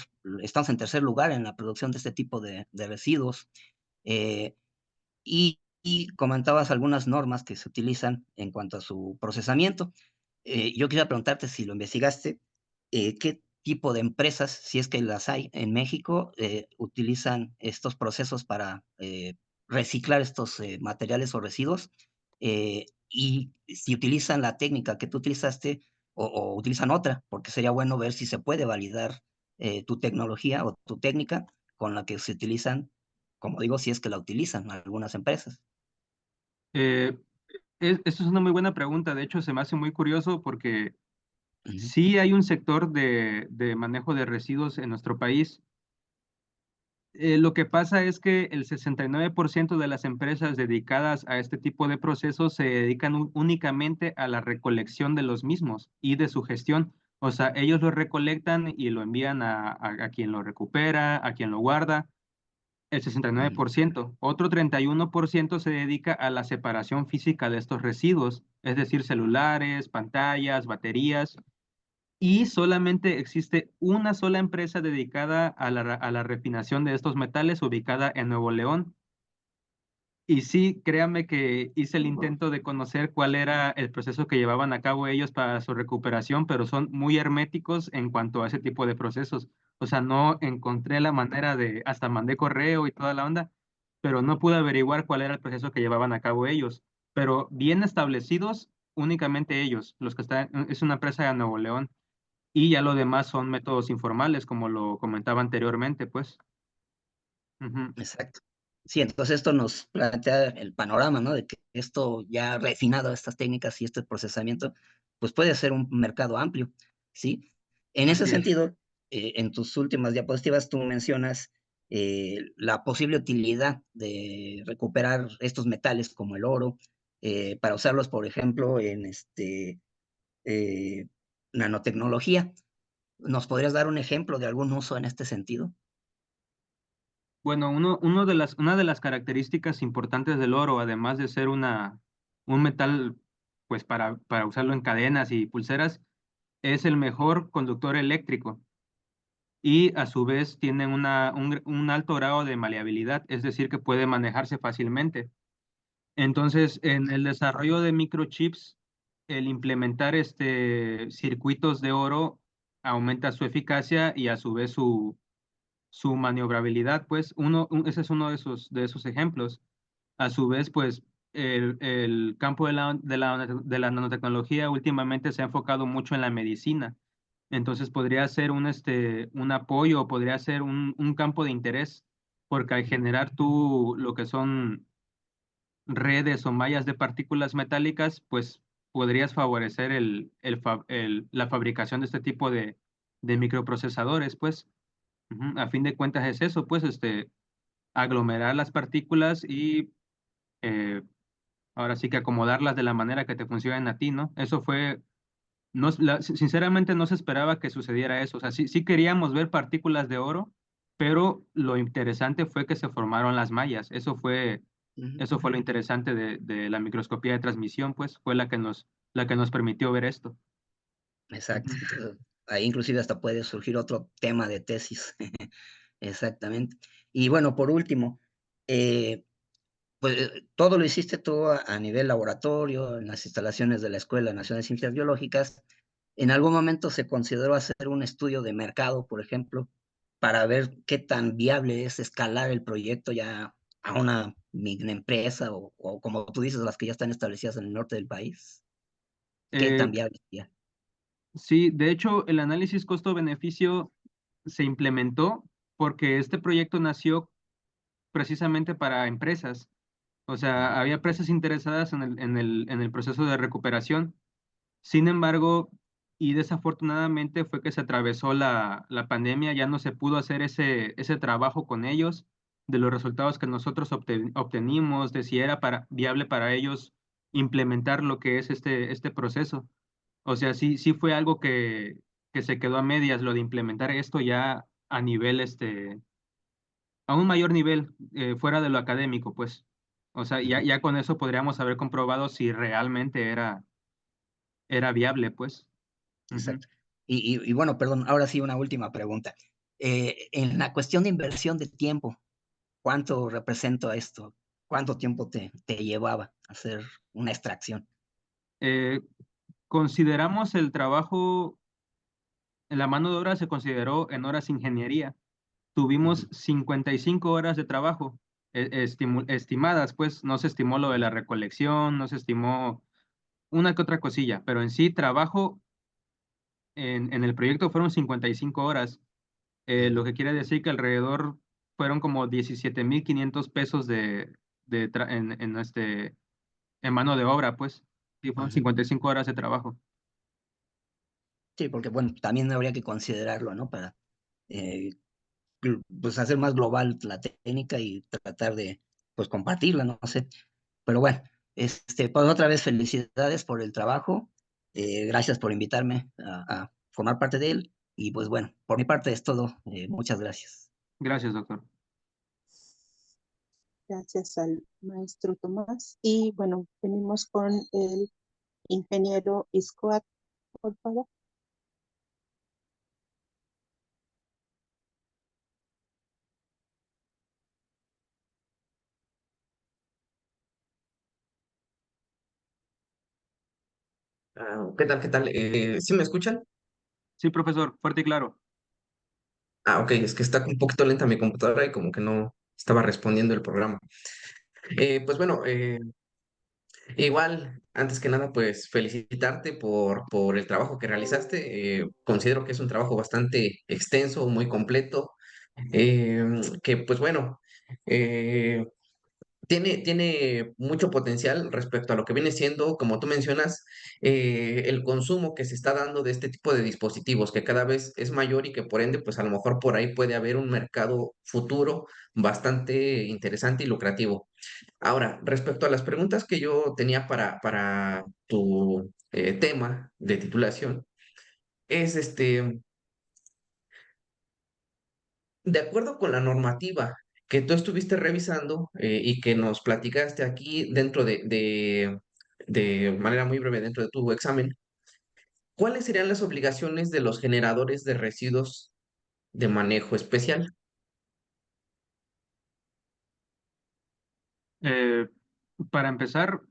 lugar en la producción de este tipo de residuos. eh, y comentabas algunas normas que se utilizan en cuanto a su procesamiento. yo quería preguntarte si lo investigaste, ¿qué tipo de empresas, si es que las hay en México, utilizan estos procesos para reciclar estos materiales o residuos? Y si utilizan la técnica que tú utilizaste o utilizan otra, porque sería bueno ver si se puede validar tu tecnología o tu técnica con la que se utilizan, como digo, si es que la utilizan algunas empresas. Eh, Eso es una muy buena pregunta. De hecho, se me hace muy curioso porque Ujú, sí hay un sector de manejo de residuos en nuestro país. Lo que pasa es que el 69% de las empresas dedicadas a este tipo de procesos se dedican únicamente a la recolección de los mismos y de su gestión. O sea, ellos lo recolectan y lo envían a quien lo recupera, a quien lo guarda, el ujú. 69%. Otro 31% se dedica a la separación física de estos residuos, es decir, celulares, pantallas, baterías, y solamente existe una sola empresa dedicada a la refinación de estos metales ubicada en Nuevo León. Y sí, créame que hice el intento de conocer cuál era el proceso que llevaban a cabo ellos para su recuperación, pero son muy herméticos en cuanto a ese tipo de procesos. O sea, no encontré la manera de, hasta mandé correo y toda la onda, pero no pude averiguar cuál era el proceso que llevaban a cabo ellos. Pero bien establecidos, únicamente ellos, los que están, es una empresa de Nuevo León. Y ya lo demás son métodos informales, como lo comentaba anteriormente, pues. Ujú. Exacto. Sí, entonces esto nos plantea el panorama, ¿no? De que esto ya refinado, estas técnicas y este procesamiento, pues puede ser un mercado amplio, ¿sí? En ese Así es. sentido, en tus últimas diapositivas tú mencionas la posible utilidad de recuperar estos metales como el oro, para usarlos, por ejemplo, en eh, nanotecnología. ¿Nos podrías dar un ejemplo de algún uso en este sentido? Bueno, una de las características importantes del oro, además de ser un metal, pues para usarlo en cadenas y pulseras, es el mejor conductor eléctrico y a su vez tiene un alto grado de maleabilidad, es decir, que puede manejarse fácilmente. Entonces, en el desarrollo de microchips, el implementar circuitos de oro aumenta su eficacia y a su vez su maniobrabilidad, pues ese es uno de esos ejemplos. A su vez, pues el campo de la nanotecnología últimamente se ha enfocado mucho en la medicina. Entonces podría ser un apoyo o podría ser un campo de interés, porque al generar tú lo que son redes o mallas de partículas metálicas, pues podrías favorecer la fabricación de este tipo de microprocesadores, pues. Ujú. A fin de cuentas es eso, pues, aglomerar las partículas y eh, ahora sí que acomodarlas de la manera que te funcionen a ti, ¿no? Eso fue, no, sinceramente no se esperaba que sucediera eso. O sea, sí queríamos ver partículas de oro, pero lo interesante fue que se formaron las mallas. Ujú. Eso fue lo interesante de la microscopía de transmisión, pues, fue la que nos permitió ver esto. Exacto. Ujú. Entonces, ahí inclusive hasta puede surgir otro tema de tesis. Exactamente. Y bueno, por último, eh, pues todo lo hiciste tú a nivel laboratorio, en las instalaciones de la Escuela Nacional de Ciencias Biológicas. ¿En algún momento se consideró hacer un estudio de mercado, por ejemplo, para ver qué tan viable es escalar el proyecto ya a una microempresa o como tú dices, las que ya están establecidas en el norte del país? ¿Qué Eh, tan viable sería? sí, de hecho, el análisis costo-beneficio se implementó porque este proyecto nació precisamente para empresas. O Ujú. sea, había empresas interesadas en el proceso de recuperación. Sin embargo, y desafortunadamente fue que se atravesó la pandemia, ya no se pudo hacer ese trabajo con ellos, de los resultados que nosotros obtenimos, de si era viable para ellos implementar lo que es este proceso. O sea, sí fue algo que se quedó a medias, lo de implementar esto ya a nivel, a un mayor nivel, fuera de lo académico, pues. O sea, Ujú. ya con eso podríamos haber comprobado si realmente era viable, pues. Ujú. Exacto. Y bueno, perdón, ahora sí una última pregunta. En la cuestión de inversión de tiempo, ¿cuánto representa esto? ¿Cuánto tiempo te llevaba hacer una extracción? Eh, Consideramos el trabajo, la mano de obra se consideró en horas ingeniería. Tuvimos 55 horas de trabajo estimadas, pues no se estimó lo de la recolección, no se estimó una que otra cosilla, pero en sí trabajo en el proyecto fueron 55 horas, lo que quiere decir que alrededor fueron como 17,500 pesos en mano de obra, pues, y fueron 55 horas de trabajo. Sí, porque bueno, también habría que considerarlo, ¿no? Para eh, pues hacer más global la técnica y tratar de pues compartirla, no sé. Pero bueno, pues otra vez felicidades por el trabajo. Gracias por invitarme a formar parte de él. Y pues bueno, por mi parte es todo. Muchas gracias. Gracias, doctor. Gracias al maestro Tomás. Y bueno, venimos con el ingeniero Iscoat, por favor. ¿Qué tal? ¿Qué tal? ¿Sí me escuchan? Sí, profesor, fuerte y claro. Ok, es que está un poquito lenta mi computadora y como que no estaba respondiendo el programa. Pues bueno, igual, antes que nada, pues felicitarte por el trabajo que realizaste. Considero que es un trabajo bastante extenso, muy completo, que pues bueno, eh, tiene mucho potencial respecto a lo que viene siendo, como tú mencionas, el consumo que se está dando de este tipo de dispositivos, que cada vez es mayor y que por ende, pues a lo mejor por ahí puede haber un mercado futuro bastante interesante y lucrativo. Ahora, respecto a las preguntas que yo tenía para tu tema de titulación, es de acuerdo con la normativa que tú estuviste revisando y que nos platicaste aquí dentro de manera muy breve dentro de tu examen, ¿cuáles serían las obligaciones de los generadores de residuos de manejo especial? Eh, para empezar,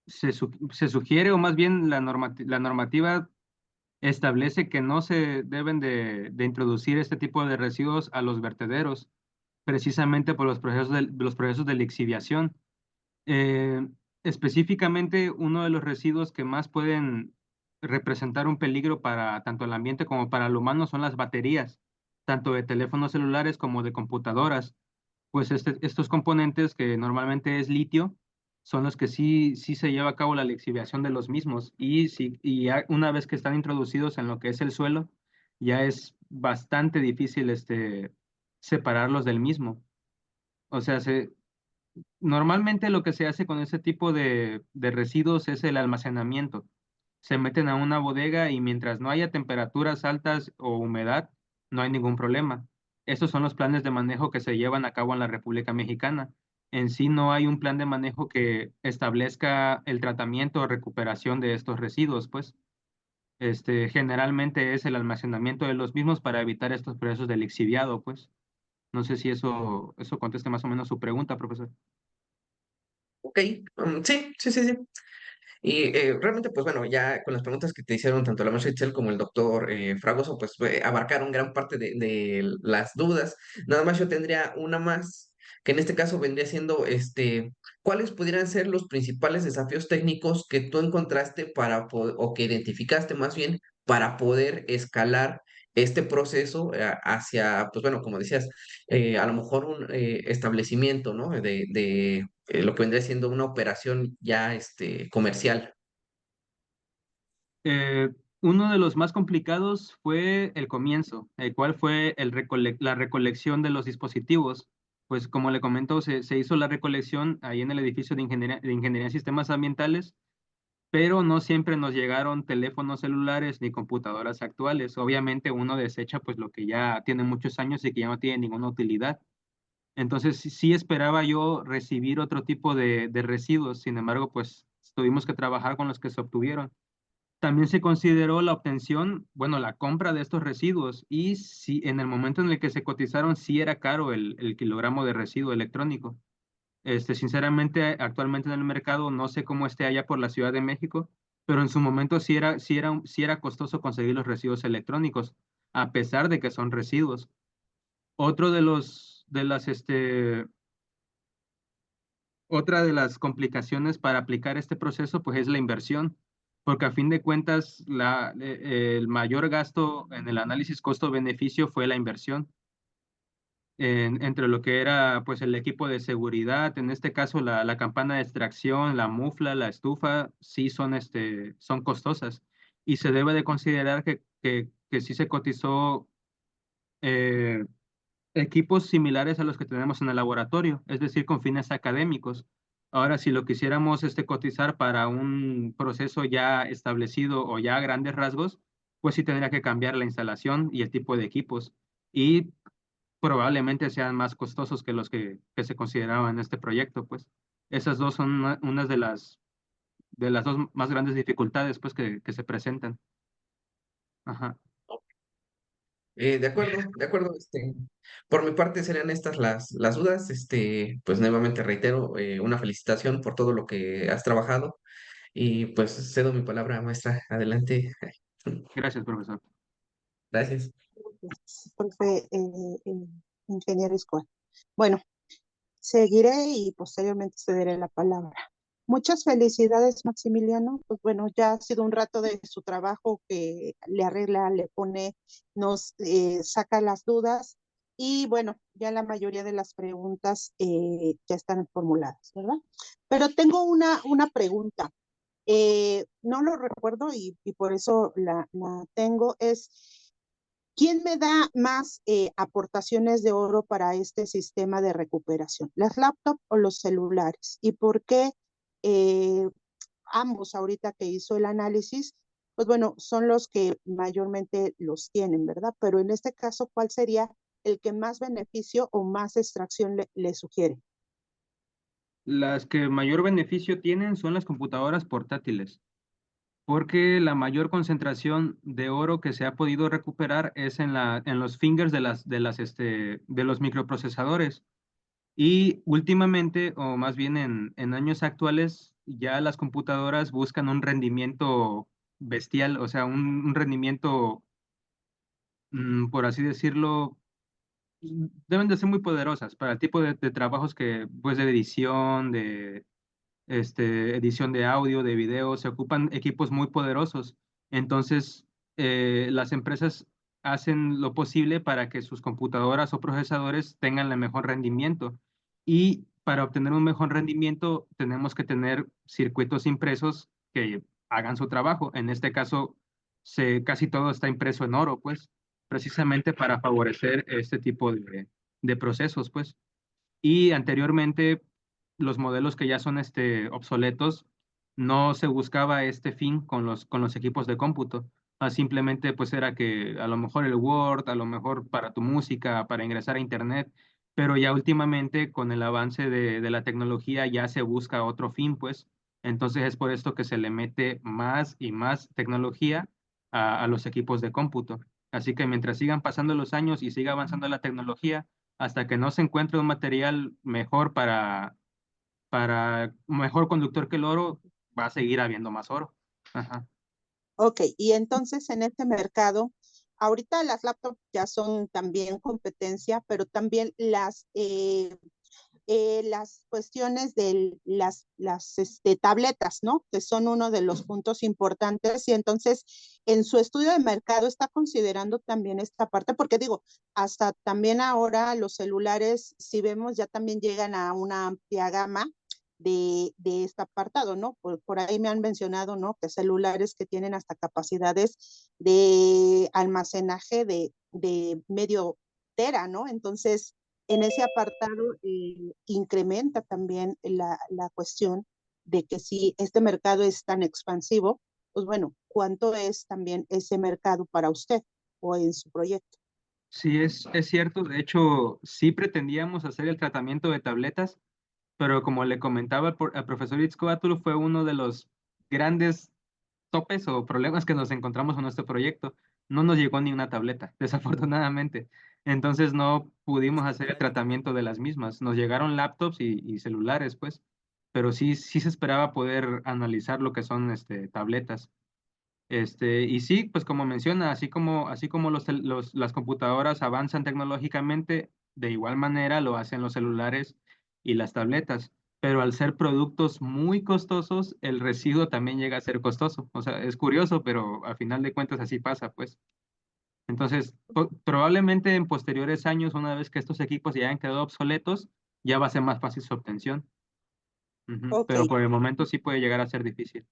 se sugiere, o más bien la normativa establece que no se deben de introducir este tipo de residuos a los vertederos, precisamente por los procesos de lixiviación. Eh, Específicamente, uno de los residuos que más pueden representar un peligro para tanto el ambiente como para el humano son las baterías, tanto de teléfonos celulares como de computadoras. Pues estos componentes, que normalmente es litio, son los que sí se lleva a cabo la lixiviación de los mismos. Una vez que están introducidos en lo que es el suelo, ya es bastante difícil separarlos del mismo. O sea, normalmente lo que se hace con ese tipo de residuos es el almacenamiento. Se meten a una bodega y mientras no haya temperaturas altas o humedad, no hay ningún problema. Estos son los planes de manejo que se llevan a cabo en la República Mexicana. En sí no hay un plan de manejo que establezca el tratamiento o recuperación de estos residuos, pues. Generalmente es el almacenamiento de los mismos para evitar estos procesos de lixiviado, pues. No sé si eso contesta más o menos su pregunta, profesor. Ok, sí, sí, sí, sí. Y realmente, pues bueno, ya con las preguntas que te hicieron tanto la maestra Itzel como el doctor Fragoso, pues abarcaron gran parte de las dudas. Nada más yo tendría una más, que en este caso vendría siendo, ¿cuáles pudieran ser los principales desafíos técnicos que tú encontraste o que identificaste más bien para poder escalar este proceso hacia, pues bueno, como decías, a lo mejor un establecimiento, ¿no? De lo que vendría siendo una operación ya comercial. Eh, Uno de los más complicados fue el comienzo, el cual fue la recolección de los dispositivos. Pues como le comento, se hizo la recolección ahí en el edificio de ingeniería en sistemas ambientales, pero no siempre nos llegaron teléfonos celulares ni computadoras actuales. Obviamente uno desecha pues lo que ya tiene muchos años y que ya no tiene ninguna utilidad. Entonces sí esperaba yo recibir otro tipo de residuos, sin embargo pues tuvimos que trabajar con los que se obtuvieron. También se consideró la obtención, bueno, la compra de estos residuos, y si en el momento en el que se cotizaron sí era caro el kilogramo de residuo electrónico. Sinceramente, actualmente en el mercado no sé cómo esté allá por la Ciudad de México, pero en su momento sí era costoso conseguir los residuos electrónicos, a pesar de que son residuos. Otro otra de las complicaciones para aplicar este proceso, pues es la inversión, porque a fin de cuentas el mayor gasto en el análisis costo-beneficio fue la inversión entre lo que era pues el equipo de seguridad, en este caso la campana de extracción, la mufla, la estufa, sí son costosas y se debe de considerar que sí se cotizó eh, equipos similares a los que tenemos en el laboratorio, es decir, con fines académicos. Ahora, si lo quisiéramos cotizar para un proceso ya establecido o ya a grandes rasgos, pues sí tendría que cambiar la instalación y el tipo de equipos. Y probablemente sean más costosos que los que se consideraban en este proyecto, pues. Esas dos son unas de las dos más grandes dificultades, pues, que se presentan. Ajá. De acuerdo, por mi parte serían estas las dudas, pues nuevamente reitero, una felicitación por todo lo que has trabajado y pues cedo mi palabra, maestra, adelante. Gracias, profesor. Gracias. Profe, ingeniero Escobar. Bueno, seguiré y posteriormente cederé la palabra. Muchas felicidades, Maximiliano. Pues bueno, ya ha sido un rato de su trabajo que le arregla, le pone, nos saca las dudas y bueno, ya la mayoría de las preguntas ya están formuladas, ¿verdad? Pero tengo una pregunta. No lo recuerdo y por eso la tengo, es ¿quién me da más aportaciones de oro para este sistema de recuperación? ¿Las laptops o los celulares? ¿Y por qué eh, ambos ahorita que hizo el análisis, pues bueno, son los que mayormente los tienen, ¿verdad? Pero en este caso, ¿cuál sería el que más beneficio o más extracción le sugiere? Las que mayor beneficio tienen son las computadoras portátiles, porque la mayor concentración de oro que se ha podido recuperar es en los fingers de los microprocesadores. Y últimamente, o más bien en años actuales, ya las computadoras buscan un rendimiento bestial, o sea, un rendimiento, por así decirlo, deben de ser muy poderosas para el tipo de trabajos pues, de edición, edición de audio, de video, se ocupan equipos muy poderosos. Entonces, las empresas hacen lo posible para que sus computadoras o procesadores tengan el mejor rendimiento. Y para obtener un mejor rendimiento, tenemos que tener circuitos impresos que hagan su trabajo. En este caso, casi todo está impreso en oro, pues, precisamente para favorecer este tipo de procesos, pues. Y anteriormente, los modelos que ya son obsoletos, no se buscaba este fin con los equipos de cómputo. Simplemente pues era que a lo mejor el Word, a lo mejor para tu música, para ingresar a Internet, pero ya últimamente con el avance de la tecnología ya se busca otro fin, pues. Entonces es por esto que se le mete más y más tecnología a los equipos de cómputo. Así que mientras sigan pasando los años y siga avanzando la tecnología, hasta que no se encuentre un material mejor para mejor conductor que el oro, va a seguir habiendo más oro. Ajá. Ok, y entonces en este mercado, ahorita las laptops ya son también competencia, pero también las cuestiones de las tabletas, ¿no? Que son uno de los puntos importantes y entonces en su estudio de mercado está considerando también esta parte, porque digo, hasta también ahora los celulares, si vemos, ya también llegan a una amplia gama de este apartado, ¿no? Por ahí me han mencionado, ¿no? Que celulares que tienen hasta capacidades de almacenaje de medio tera, ¿no? Entonces, en ese apartado incrementa también la cuestión de que si este mercado es tan expansivo, pues bueno, ¿cuánto es también ese mercado para usted o en su proyecto? Sí, es cierto. De hecho, sí pretendíamos hacer el tratamiento de tabletas, pero como le comentaba al profesor Itzcoatl, fue uno de los grandes topes o problemas que nos encontramos en nuestro proyecto. No nos llegó ni una tableta, desafortunadamente. Entonces no pudimos hacer el tratamiento de las mismas. Nos llegaron laptops y celulares, pues, pero sí se esperaba poder analizar lo que son tabletas. Y sí, pues como menciona, así como las computadoras avanzan tecnológicamente, de igual manera lo hacen los celulares y las tabletas. Pero al ser productos muy costosos, el residuo también llega a ser costoso. O sea, es curioso, pero al final de cuentas así pasa, pues. Entonces, probablemente en posteriores años, una vez que estos equipos ya hayan quedado obsoletos, ya va a ser más fácil su obtención. Ok, Pero por el momento sí puede llegar a ser difícil.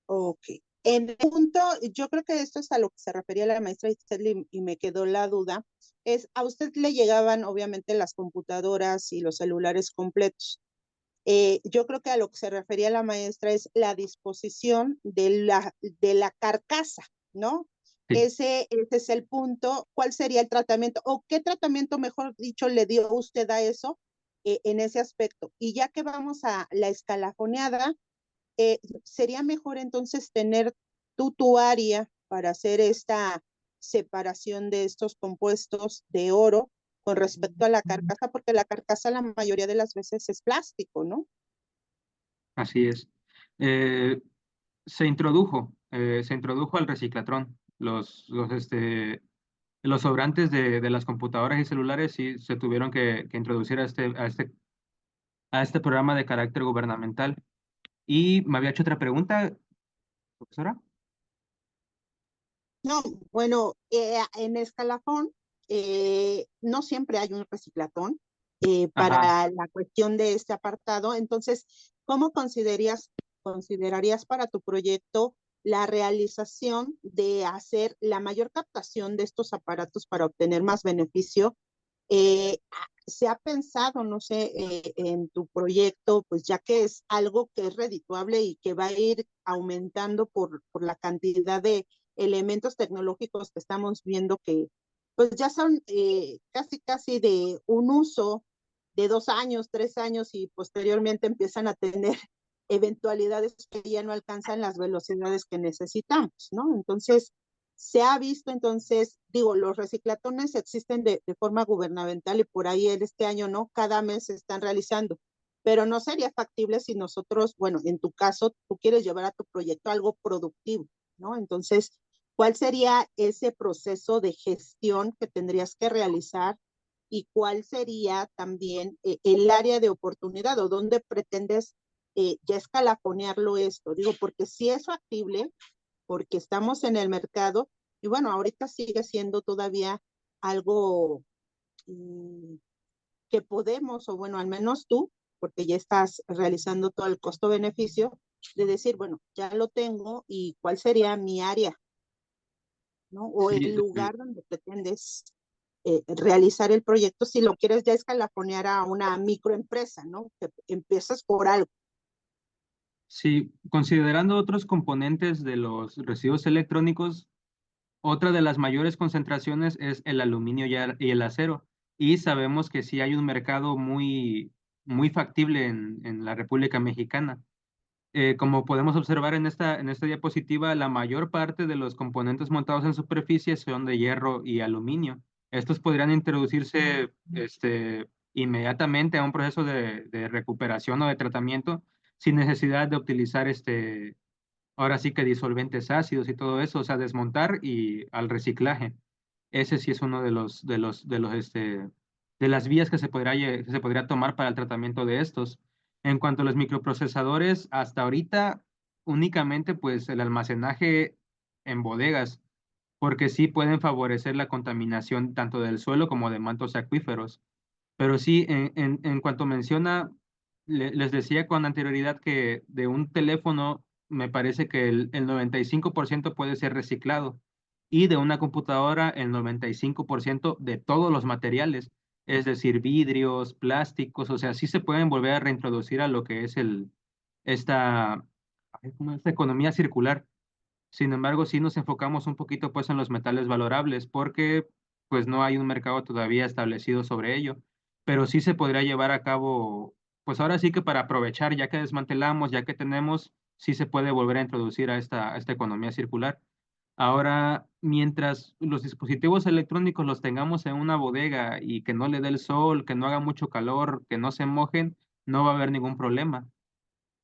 ok. En el punto, yo creo que esto es a lo que se refería la maestra Itzel y me quedó la duda, es a usted le llegaban obviamente las computadoras y los celulares completos. Yo creo que a lo que se refería la maestra es la disposición de la carcasa, ¿no? Sí. Ese es el punto. ¿Cuál sería el tratamiento? ¿O qué tratamiento, mejor dicho, le dio usted a eso en ese aspecto? Y ya que vamos a la escalafoneada, sería mejor entonces tener tu área para hacer esta separación de estos compuestos de oro con respecto a la carcasa, porque la carcasa la mayoría de las veces es plástico, ¿no? Así es. Eh, se introdujo al reciclatrón. Los sobrantes de las computadoras y celulares sí se tuvieron que introducir a este programa de carácter gubernamental. Y me había hecho otra pregunta, profesora. No, bueno, en escalafón no siempre hay un reciclatón Ajá. para la cuestión de este apartado. Entonces, ¿cómo considerarías para tu proyecto la realización de hacer la mayor captación de estos aparatos para obtener más beneficio? ¿Se ha pensado, no sé, en tu proyecto, pues ya que es algo que es redituable y que va a ir aumentando por la cantidad de elementos tecnológicos que estamos viendo que pues ya son casi de un uso de 2 años, 3 años y posteriormente empiezan a tener eventualidades que ya no alcanzan las velocidades que necesitamos, ¿no? Entonces, se ha visto entonces, digo, los reciclatones existen de forma gubernamental y por ahí en este año, ¿no? Cada mes se están realizando, pero no sería factible si nosotros, bueno, en tu caso, tú quieres llevar a tu proyecto algo productivo, ¿no? Entonces, ¿cuál sería ese proceso de gestión que tendrías que realizar y cuál sería también el área de oportunidad o dónde pretendes ya escalafonearlo esto? Digo, porque si es factible, porque estamos en el mercado y bueno, ahorita sigue siendo todavía algo que podemos, o bueno, al menos tú, porque ya estás realizando todo el costo-beneficio, de decir, bueno, ya lo tengo y cuál sería mi área, ¿no? O Sí, el lugar donde pretendes realizar el proyecto si lo quieres ya escalafonear a una microempresa, ¿no? Que empiezas por algo. sí, considerando otros componentes de los residuos electrónicos, otra de las mayores concentraciones es el aluminio y el acero. Y sabemos que sí hay un mercado muy factible en la República Mexicana. Como podemos observar en esta diapositiva, la mayor parte de los componentes montados en superficie son de hierro y aluminio. Estos podrían introducirse inmediatamente a un proceso de recuperación o de tratamiento sin necesidad de utilizar ahora sí que disolventes ácidos y todo eso, o sea, desmontar y al reciclaje. Ese sí es uno de las vías que que se podría tomar para el tratamiento de estos. En cuanto a los microprocesadores, hasta ahorita únicamente pues el almacenaje en bodegas, porque sí pueden favorecer la contaminación tanto del suelo como de mantos acuíferos. Pero sí, en cuanto menciona, les decía con anterioridad que de un teléfono me parece que el 95% puede ser reciclado y de una computadora el 95% de todos los materiales, es decir, vidrios, plásticos, o sea, sí se pueden volver a reintroducir a lo que es esta, ¿cómo es? Esta economía circular. Sin embargo, sí nos enfocamos un poquito pues en los metales valorables porque pues no hay un mercado todavía establecido sobre ello, pero sí se podría llevar a cabo, pues ahora sí que para aprovechar, ya que desmantelamos, ya que tenemos, sí se puede volver a introducir a esta economía circular. Ahora, mientras los dispositivos electrónicos los tengamos en una bodega y que no le dé el sol, que no haga mucho calor, que no se mojen, no va a haber ningún problema.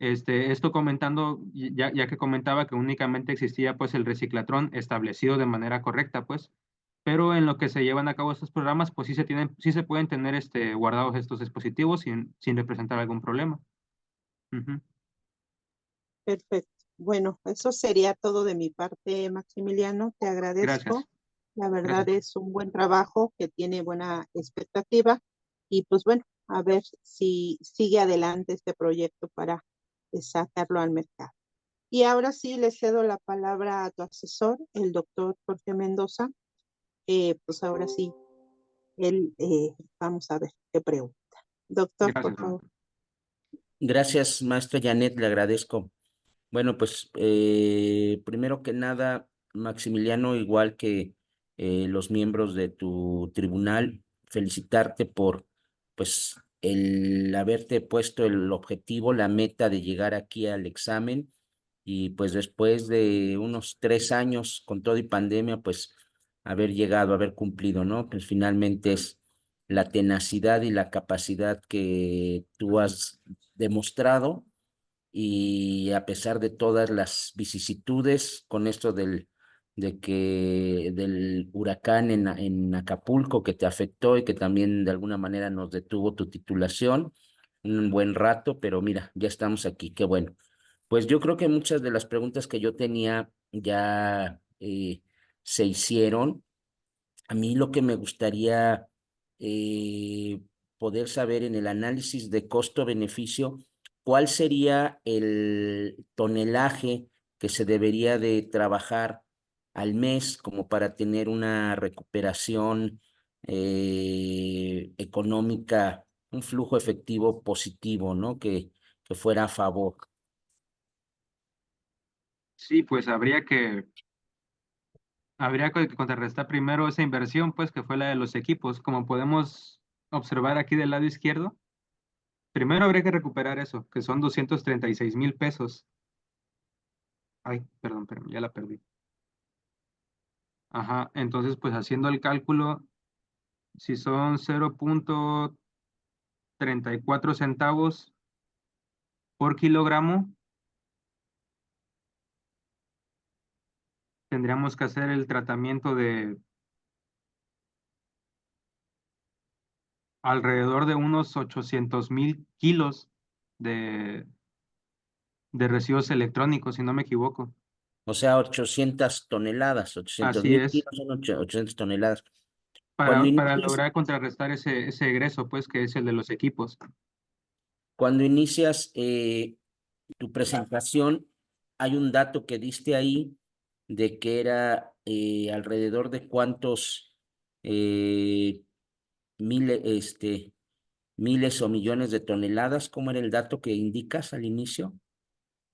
Esto comentando, ya que comentaba que únicamente existía pues el reciclatrón establecido de manera correcta, pues, pero en lo que se llevan a cabo estos programas, pues sí se pueden tener guardados estos dispositivos sin representar algún problema. Ujú. Perfecto. Bueno, eso sería todo de mi parte, Maximiliano. Te agradezco. Gracias, La verdad gracias. es un buen trabajo que tiene buena expectativa y pues bueno, a ver si sigue adelante este proyecto para sacarlo al mercado. Y ahora sí le cedo la palabra a tu asesor, el doctor Jorge Mendoza. Pues ahora sí, él, vamos a ver qué pregunta. Doctor, por Gracias, favor. doctor. Gracias, maestra Janet, le agradezco. Bueno, pues primero que nada, Maximiliano, igual que los miembros de tu tribunal, felicitarte por pues el haberte puesto el objetivo, la meta de llegar aquí al examen y pues después de unos 3 años con todo y pandemia, pues haber llegado, haber cumplido, ¿no? Pues finalmente es la tenacidad y la capacidad que tú has demostrado y a pesar de todas las vicisitudes con esto del huracán en Acapulco que te afectó y que también de alguna manera nos detuvo tu titulación un buen rato, pero mira, ya estamos aquí, qué bueno. Pues yo creo que muchas de las preguntas que yo tenía ya se hicieron. A mí lo que me gustaría eh, poder saber en el análisis de costo-beneficio, ¿cuál sería el tonelaje que se debería de trabajar al mes como para tener una recuperación económica, un flujo efectivo positivo, ¿no? Que fuera a favor. Sí, pues habría que contrarrestar primero esa inversión, pues, que fue la de los equipos. Como podemos observar aquí del lado izquierdo, primero habría que recuperar eso, que son 236,000 pesos. Ay, perdón, ya la perdí. Ajá, entonces, pues haciendo el cálculo, si son 0,34 centavos por kilogramo, tendríamos que hacer el tratamiento de alrededor de unos 800,000 kilos de, de residuos electrónicos, si no me equivoco. O sea, 800 toneladas, 800 Así mil es, kilos son 800 toneladas. Cuando para inicias, lograr contrarrestar ese egreso, pues, que es el de los equipos. cuando inicias tu presentación, hay un dato que diste ahí de que era alrededor de cuántos eh, miles o millones de toneladas. ¿Cómo era el dato que indicas al inicio?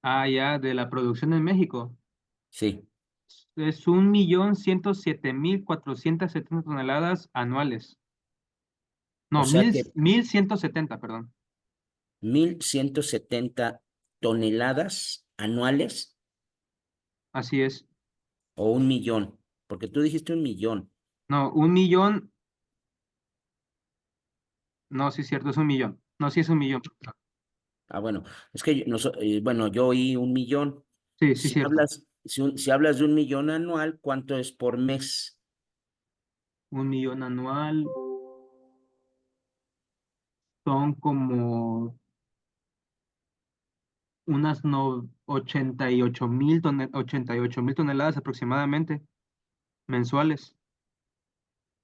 Ah, ya, de la producción en México. Sí, Es 1,107,470 toneladas anuales. o No, sea que 1,170, perdón. 1,170 toneladas anuales Así es. o 1 millón, porque tú dijiste 1 millón. No, 1,000,000. No, sí es cierto, es 1,000,000. No, sí es 1,000,000. Ah, bueno, es que bueno, yo oí 1 millón. Sí, sí es Si cierto. hablas, si hablas de 1 millón anual, ¿cuánto es por mes? 1,000,000 anual son como unas 88,000 toneladas aproximadamente mensuales.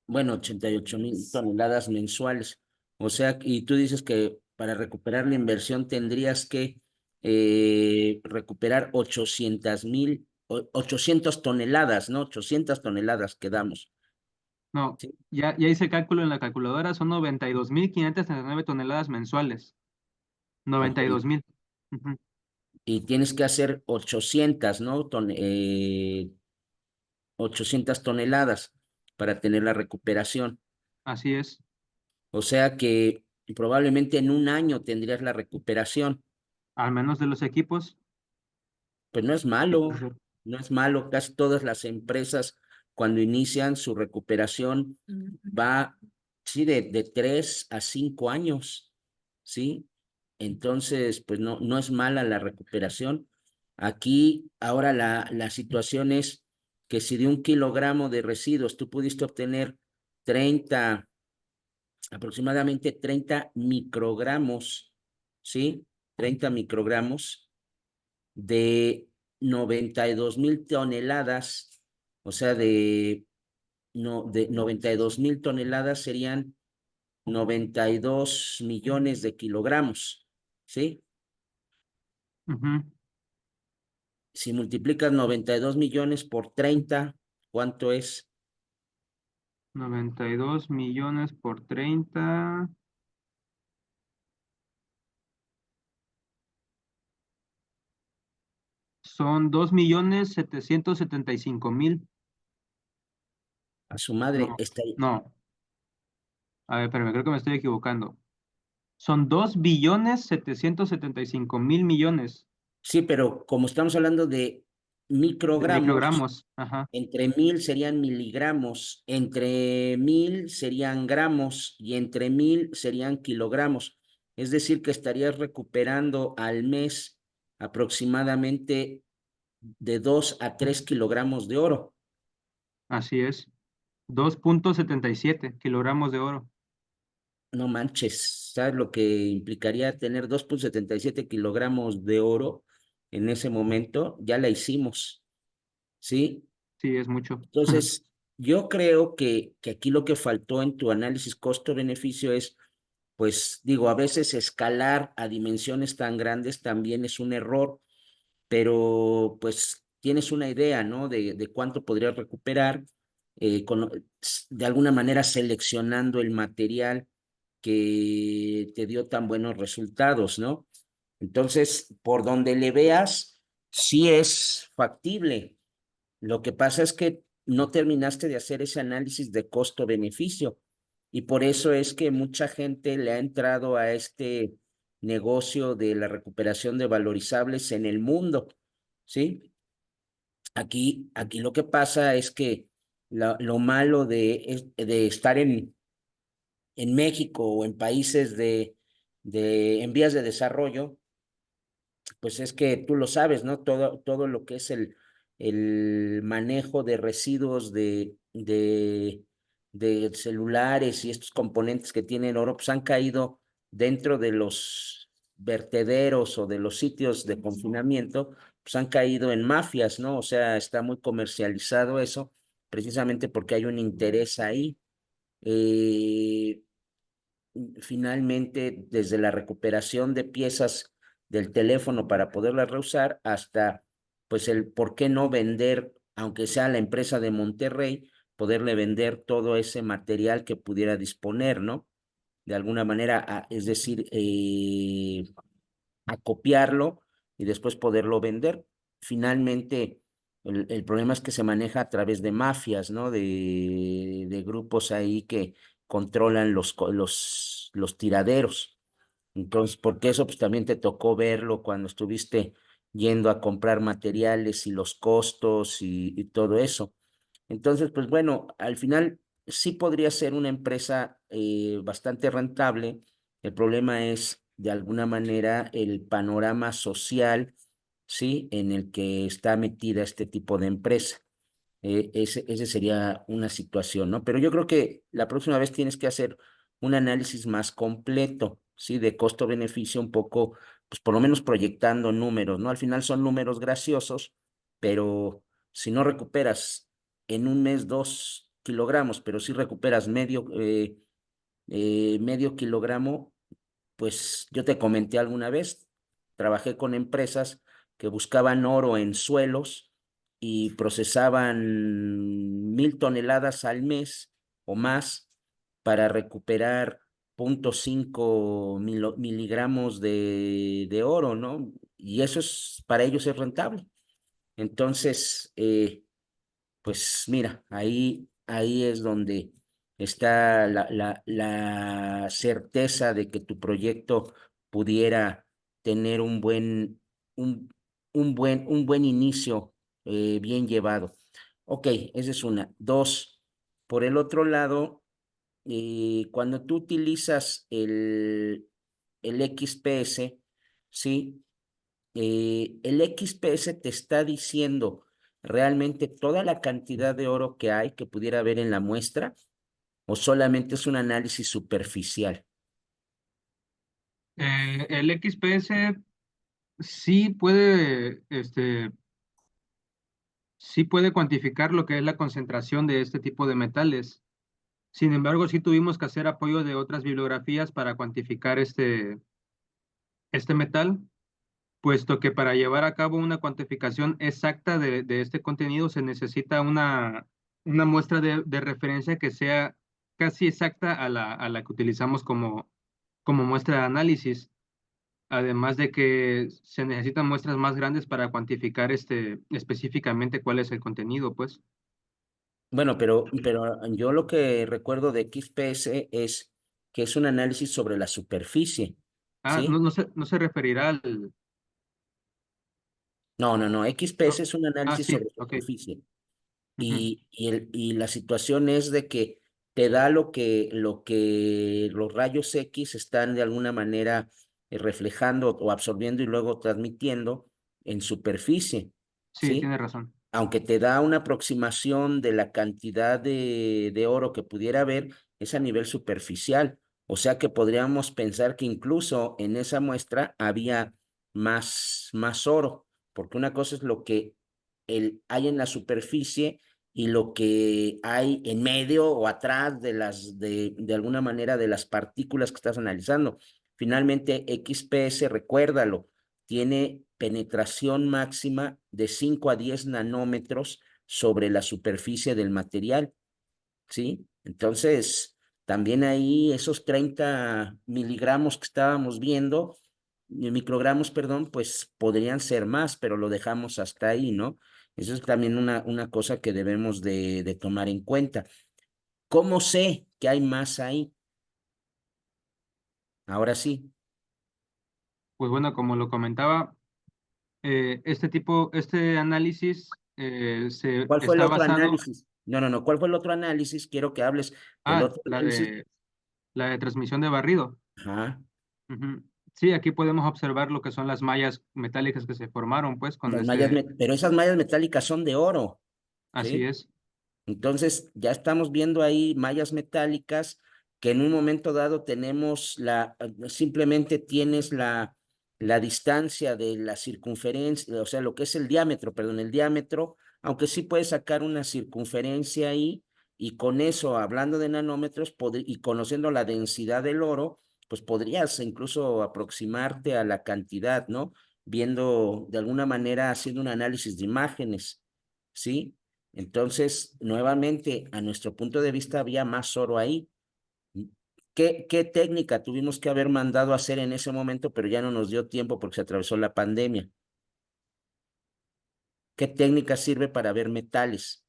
Bueno, 88,000 toneladas mensuales. O sea, y tú dices que para recuperar la inversión tendrías que recuperar 800 toneladas, ¿no? 800 toneladas que damos. No, ¿Sí? ya hice el cálculo en la calculadora, son 92,539 toneladas mensuales. Ok. 92,000. Ujú. Y tienes que hacer 800, ¿no? 800 toneladas para tener la recuperación. Así es. O sea que probablemente en un año tendrías la recuperación. Al menos de los equipos. Pues no es Sí, malo, profesor. no es malo. Casi todas las empresas cuando inician su recuperación va, sí, de 3 a 5 años, ¿sí? Entonces, pues no es mala la recuperación. Aquí ahora la situación es que si de 1 kilogramo de residuos tú pudiste obtener 30, aproximadamente 30 microgramos, ¿sí? 30 microgramos de 92,000 toneladas, o sea, de 92,000 toneladas serían 92 millones de kilogramos, ¿sí? Ujú. Si multiplicas 92 millones por 30, ¿cuánto es? 92 millones por 30. Son 2.775.000. A su madre, No, no. A ver, espérame, creo que me estoy equivocando. Son 2.775.000 millones sí, pero como estamos hablando de de microgramos, microgramos. Ajá. entre 1,000 serían miligramos, entre 1,000 serían gramos y entre 1,000 serían kilogramos. Es decir, que estarías recuperando al mes aproximadamente de 2 a 3 kilogramos de oro. Así es. 2.77 kilogramos de oro. No manches, ¿sabes lo que implicaría tener 2,77 kilogramos de oro en ese momento? Ya la hicimos, ¿sí? Sí, es mucho. Entonces, yo creo que aquí lo que faltó en tu análisis costo-beneficio es, pues digo, a veces escalar a dimensiones tan grandes también es un error, pero pues tienes una idea, ¿no? De cuánto podrías recuperar, de alguna manera seleccionando el material que te dio tan buenos resultados, ¿no? Entonces, por donde le veas, sí es factible. Lo que pasa es que no terminaste de hacer ese análisis de costo-beneficio y por eso es que mucha gente le ha entrado a este negocio de la recuperación de valorizables en el mundo, ¿sí? Aquí lo que pasa es que lo malo de estar en México o en países en vías de desarrollo, pues es que tú lo sabes, ¿no? Todo lo que es el manejo de residuos de celulares y estos componentes que tienen oro, pues han caído dentro de los vertederos o de los sitios de confinamiento, pues han caído en mafias, ¿no? O sea, está muy comercializado eso, precisamente porque hay un interés ahí. Eh, Finalmente, desde la recuperación de piezas del teléfono para poderlas reusar hasta, pues, el por qué no vender, aunque sea la empresa de Monterrey, poderle vender todo ese material que pudiera disponer, ¿no? De alguna manera, es decir, acopiarlo y después poderlo vender. Finalmente, el problema es que se maneja a través de mafias, ¿no? De grupos ahí que controlan los tiraderos. Entonces, porque eso pues también te tocó verlo cuando estuviste yendo a comprar materiales y los costos y todo eso. Entonces, pues bueno, al final sí podría ser una empresa bastante rentable. El problema es, de alguna manera, el panorama social, ¿sí? En el que está metida este tipo de empresa. Ese sería una situación, ¿no? Pero yo creo que la próxima vez tienes que hacer un análisis más completo, ¿sí? De costo-beneficio, un poco, pues por lo menos proyectando números, ¿no? Al final son números graciosos, pero si no recuperas en un mes 2 kilogramos, pero si recuperas medio kilogramo, pues yo te comenté alguna vez, trabajé con empresas que buscaban oro en suelos y procesaban 1,000 toneladas al mes o más para recuperar 0,5 miligramos de oro, ¿no? Y eso para ellos es rentable. Entonces, pues mira, ahí es donde está la certeza de que tu proyecto pudiera tener un, un buen inicio bien llevado. Ok, esa es una. Dos, por el otro lado, cuando tú utilizas el XPS, ¿sí? El XPS te está diciendo realmente toda la cantidad de oro que hay que pudiera haber en la muestra, o solamente es un análisis superficial. El XPS sí puede, sí puede cuantificar lo que es la concentración de este tipo de metales. Sin embargo, sí tuvimos que hacer apoyo de otras bibliografías para cuantificar este metal, puesto que para llevar a cabo una cuantificación exacta de este contenido se necesita una muestra de referencia que sea casi exacta a la que utilizamos como muestra de análisis. Además de que se necesitan muestras más grandes para cuantificar específicamente cuál es el contenido, pues. Bueno, pero yo lo que recuerdo de XPS es que es un análisis sobre la superficie, Ah, ¿sí? no se referirá al... No, no. XPS es un Ah, análisis sí, sobre ok. superficie. Ujú. Y la situación es de que te da lo que los rayos X están de alguna manera reflejando o absorbiendo y luego transmitiendo en superficie, Sí, ¿sí? tiene razón. Aunque te da una aproximación de la cantidad de oro que pudiera haber, es a nivel superficial. O sea que podríamos pensar que incluso en esa muestra había más oro, porque una cosa es lo que hay en la superficie y lo que hay en medio o atrás de alguna manera de las partículas que estás analizando. Finalmente, XPS, recuérdalo, tiene penetración máxima de 5 a 10 nanómetros sobre la superficie del material, ¿sí? Entonces, también ahí esos 30 miligramos que estábamos viendo, microgramos, perdón, pues podrían ser más, pero lo dejamos hasta ahí, ¿no? Eso es también una cosa que debemos de tomar en cuenta. ¿Cómo sé que hay más ahí? Ahora sí. Pues bueno, como lo comentaba, este análisis se ¿Cuál fue el está otro basado... análisis? No. ¿Cuál fue el otro análisis? Quiero que hables del otro análisis. La de transmisión de barrido. Ajá. Ujú. Sí, aquí podemos observar lo que son las mallas metálicas que se formaron, pues, con Pero esas mallas metálicas son de oro, así ¿sí? es. Entonces, ya estamos viendo ahí mallas metálicas que en un momento dado tenemos simplemente tienes la distancia de la circunferencia, o sea, lo que es el diámetro, perdón, el diámetro, aunque sí puedes sacar una circunferencia ahí y con eso, hablando de nanómetros y conociendo la densidad del oro, pues podrías incluso aproximarte a la cantidad, ¿no? Viendo de alguna manera, haciendo un análisis de imágenes, ¿sí? Entonces, nuevamente, a nuestro punto de vista, había más oro ahí. ¿Qué técnica tuvimos que haber mandado a hacer en ese momento, pero ya no nos dio tiempo porque se atravesó la pandemia? ¿Qué técnica sirve para ver metales,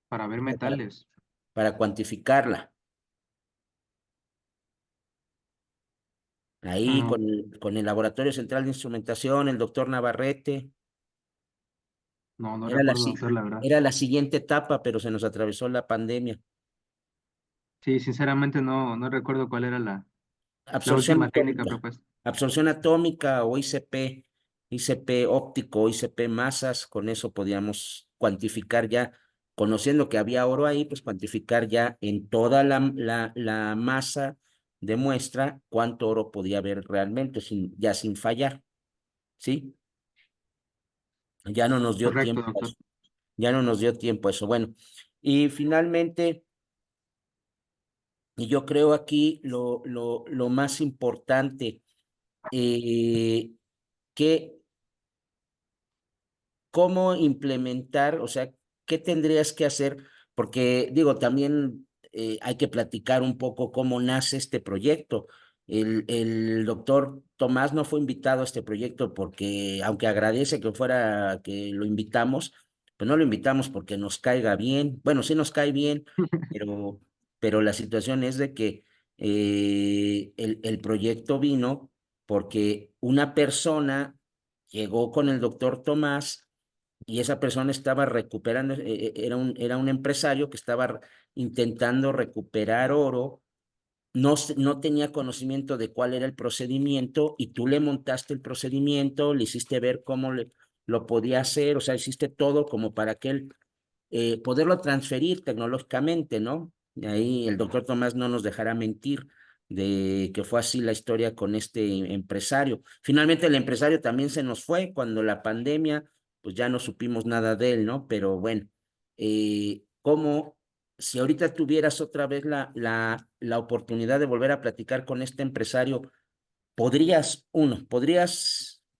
Para ver para, metales. para cuantificarla? Ahí Mm, con el Laboratorio Central de Instrumentación, el doctor Navarrete, no era recuerdo, doctor, la verdad. era la siguiente etapa, pero se nos atravesó la pandemia. Sí, sinceramente no recuerdo cuál era la Absorción última técnica atómica, propuesta. absorción atómica o ICP óptico o ICP masas, con eso podíamos cuantificar ya, conociendo que había oro ahí, pues cuantificar ya en toda la masa de muestra cuánto oro podía haber realmente, ya sin fallar, ¿sí? Ya no nos dio Correcto, tiempo a doctor. eso, ya no nos dio tiempo a eso. Bueno, y finalmente, y yo creo aquí lo más importante, eh, que cómo implementar, o sea, qué tendrías que hacer, porque digo, también hay que platicar un poco cómo nace este proyecto. El doctor Tomás no fue invitado a este proyecto porque, aunque agradece que fuera, que lo invitamos, pues no lo invitamos porque nos caiga bien. Bueno, sí nos cae bien, pero, pero la situación es de que el proyecto vino porque una persona llegó con el doctor Tomás y esa persona estaba recuperando, era un empresario que estaba intentando recuperar oro no tenía conocimiento de cuál era el procedimiento y tú le montaste el procedimiento, le hiciste ver cómo lo podía hacer, o sea, hiciste todo como para que él poderlo transferir tecnológicamente, ¿no? Y ahí el doctor Tomás no nos dejará mentir de que fue así la historia con este empresario. Finalmente el empresario también se nos fue cuando la pandemia, pues ya no supimos nada de él, ¿no? Pero bueno, ¿cómo, si ahorita tuvieras otra vez la oportunidad de volver a platicar con este empresario, podrías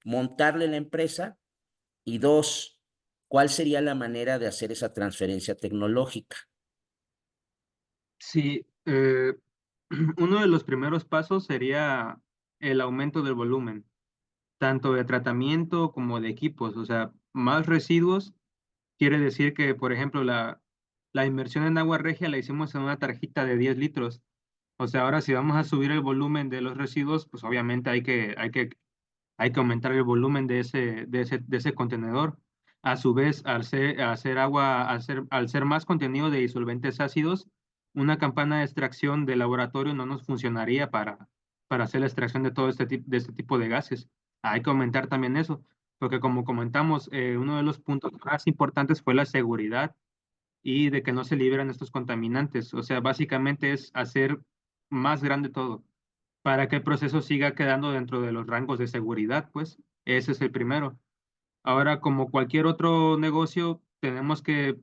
montarle la empresa? Y dos, ¿cuál sería la manera de hacer esa transferencia tecnológica? Sí, uno de los primeros pasos sería el aumento del volumen, tanto de tratamiento como de equipos. O sea, más residuos quiere decir que, por ejemplo, la inversión en agua regia la hicimos en una tarjita de 10 litros. O sea, ahora si vamos a subir el volumen de los residuos, pues obviamente hay que aumentar el volumen de ese contenedor. A su vez, al ser más contenido de disolventes ácidos, una campana de extracción de laboratorio no nos funcionaría para hacer la extracción de todo de este tipo de gases. Hay que aumentar también eso, porque como comentamos, uno de los puntos más importantes fue la seguridad y de que no se liberan estos contaminantes. O sea, básicamente es hacer más grande todo para que el proceso siga quedando dentro de los rangos de seguridad, pues ese es el primero. Ahora, como cualquier otro negocio, tenemos que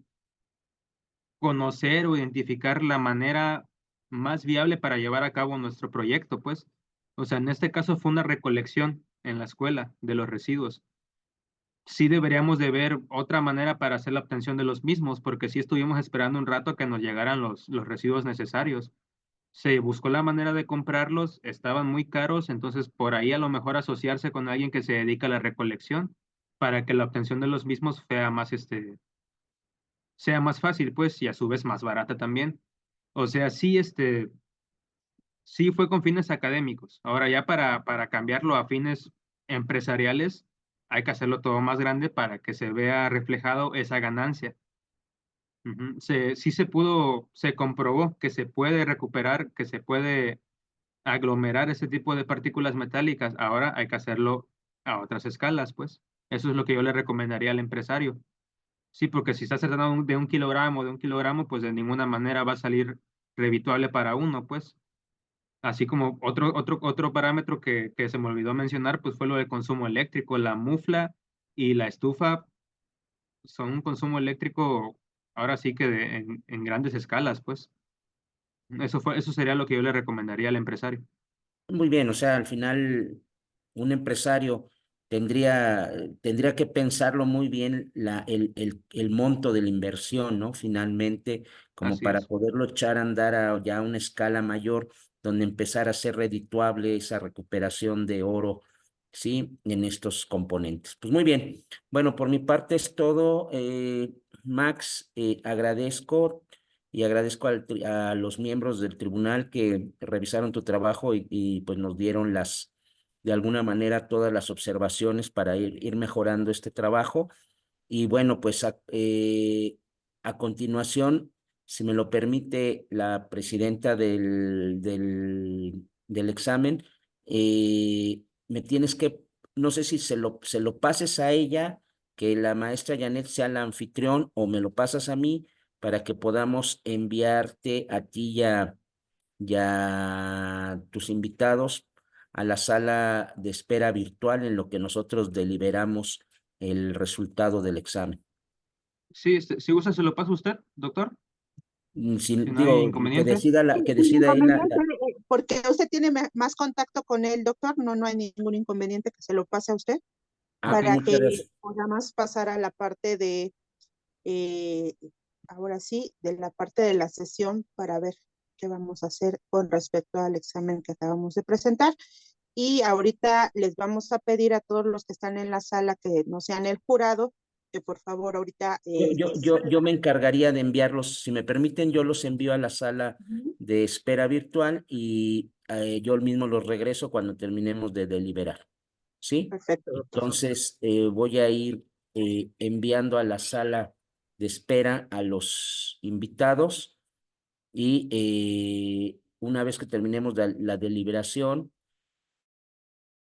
conocer o identificar la manera más viable para llevar a cabo nuestro proyecto, pues. O sea, en este caso fue una recolección en la escuela de los residuos. Sí deberíamos de ver otra manera para hacer la obtención de los mismos, porque sí estuvimos esperando un rato a que nos llegaran los residuos necesarios. Se buscó la manera de comprarlos, estaban muy caros, entonces por ahí a lo mejor asociarse con alguien que se dedica a la recolección para que la obtención de los mismos sea más fácil, pues, y a su vez más barata también. O sea, sí, sí fue con fines académicos. Ahora ya para cambiarlo a fines empresariales, hay que hacerlo todo más grande para que se vea reflejado esa ganancia. Ujú. Sí se comprobó que se puede recuperar, que se puede aglomerar ese tipo de partículas metálicas. Ahora hay que hacerlo a otras escalas, pues. Eso es lo que yo le recomendaría al empresario. Sí, porque si estás tratando de un kilogramo, pues de ninguna manera va a salir redituable para uno, pues. Así como otro parámetro que se me olvidó mencionar, pues fue lo del consumo eléctrico. La mufla y la estufa son un consumo eléctrico, ahora sí que en grandes escalas, pues. Eso sería lo que yo le recomendaría al empresario. Muy bien, o sea, al final un empresario tendría que pensarlo muy bien el monto de la inversión, ¿no? Finalmente, como Así para es. poderlo echar a andar a ya una escala mayor, donde empezar a ser redituable esa recuperación de oro, ¿sí? En estos componentes. Pues muy bien. Bueno, por mi parte es todo. Max, agradezco y agradezco a los miembros del tribunal que revisaron tu trabajo y pues nos dieron de alguna manera, todas las observaciones para ir mejorando este trabajo. Y bueno, pues a continuación, si me lo permite la presidenta del examen, me tienes que, no sé si se lo pases a ella, que la maestra Janet sea la anfitrión, o me lo pasas a mí para que podamos enviarte a ti y a tus invitados a la sala de espera virtual en lo que nosotros deliberamos el resultado del examen. Sí, si gusta, se lo pasa usted, doctor, Si, si no hay digo, inconveniente. que Sin decida él inconveniente, porque usted tiene más contacto con el doctor, no hay ningún inconveniente que se lo pase a usted Ok, para muchas que gracias. podamos pasar a la parte de, eh, ahora sí, de la parte de la sesión para ver qué vamos a hacer con respecto al examen que acabamos de presentar. Y ahorita les vamos a pedir a todos los que están en la sala que no sean el jurado, que por favor ahorita Yo me encargaría de enviarlos, si me permiten, yo los envío a la sala Ujú. de espera virtual y yo mismo los regreso cuando terminemos de deliberar. ¿Sí? Perfecto, doctor. Entonces, voy a ir enviando a la sala de espera a los invitados y una vez que terminemos la deliberación,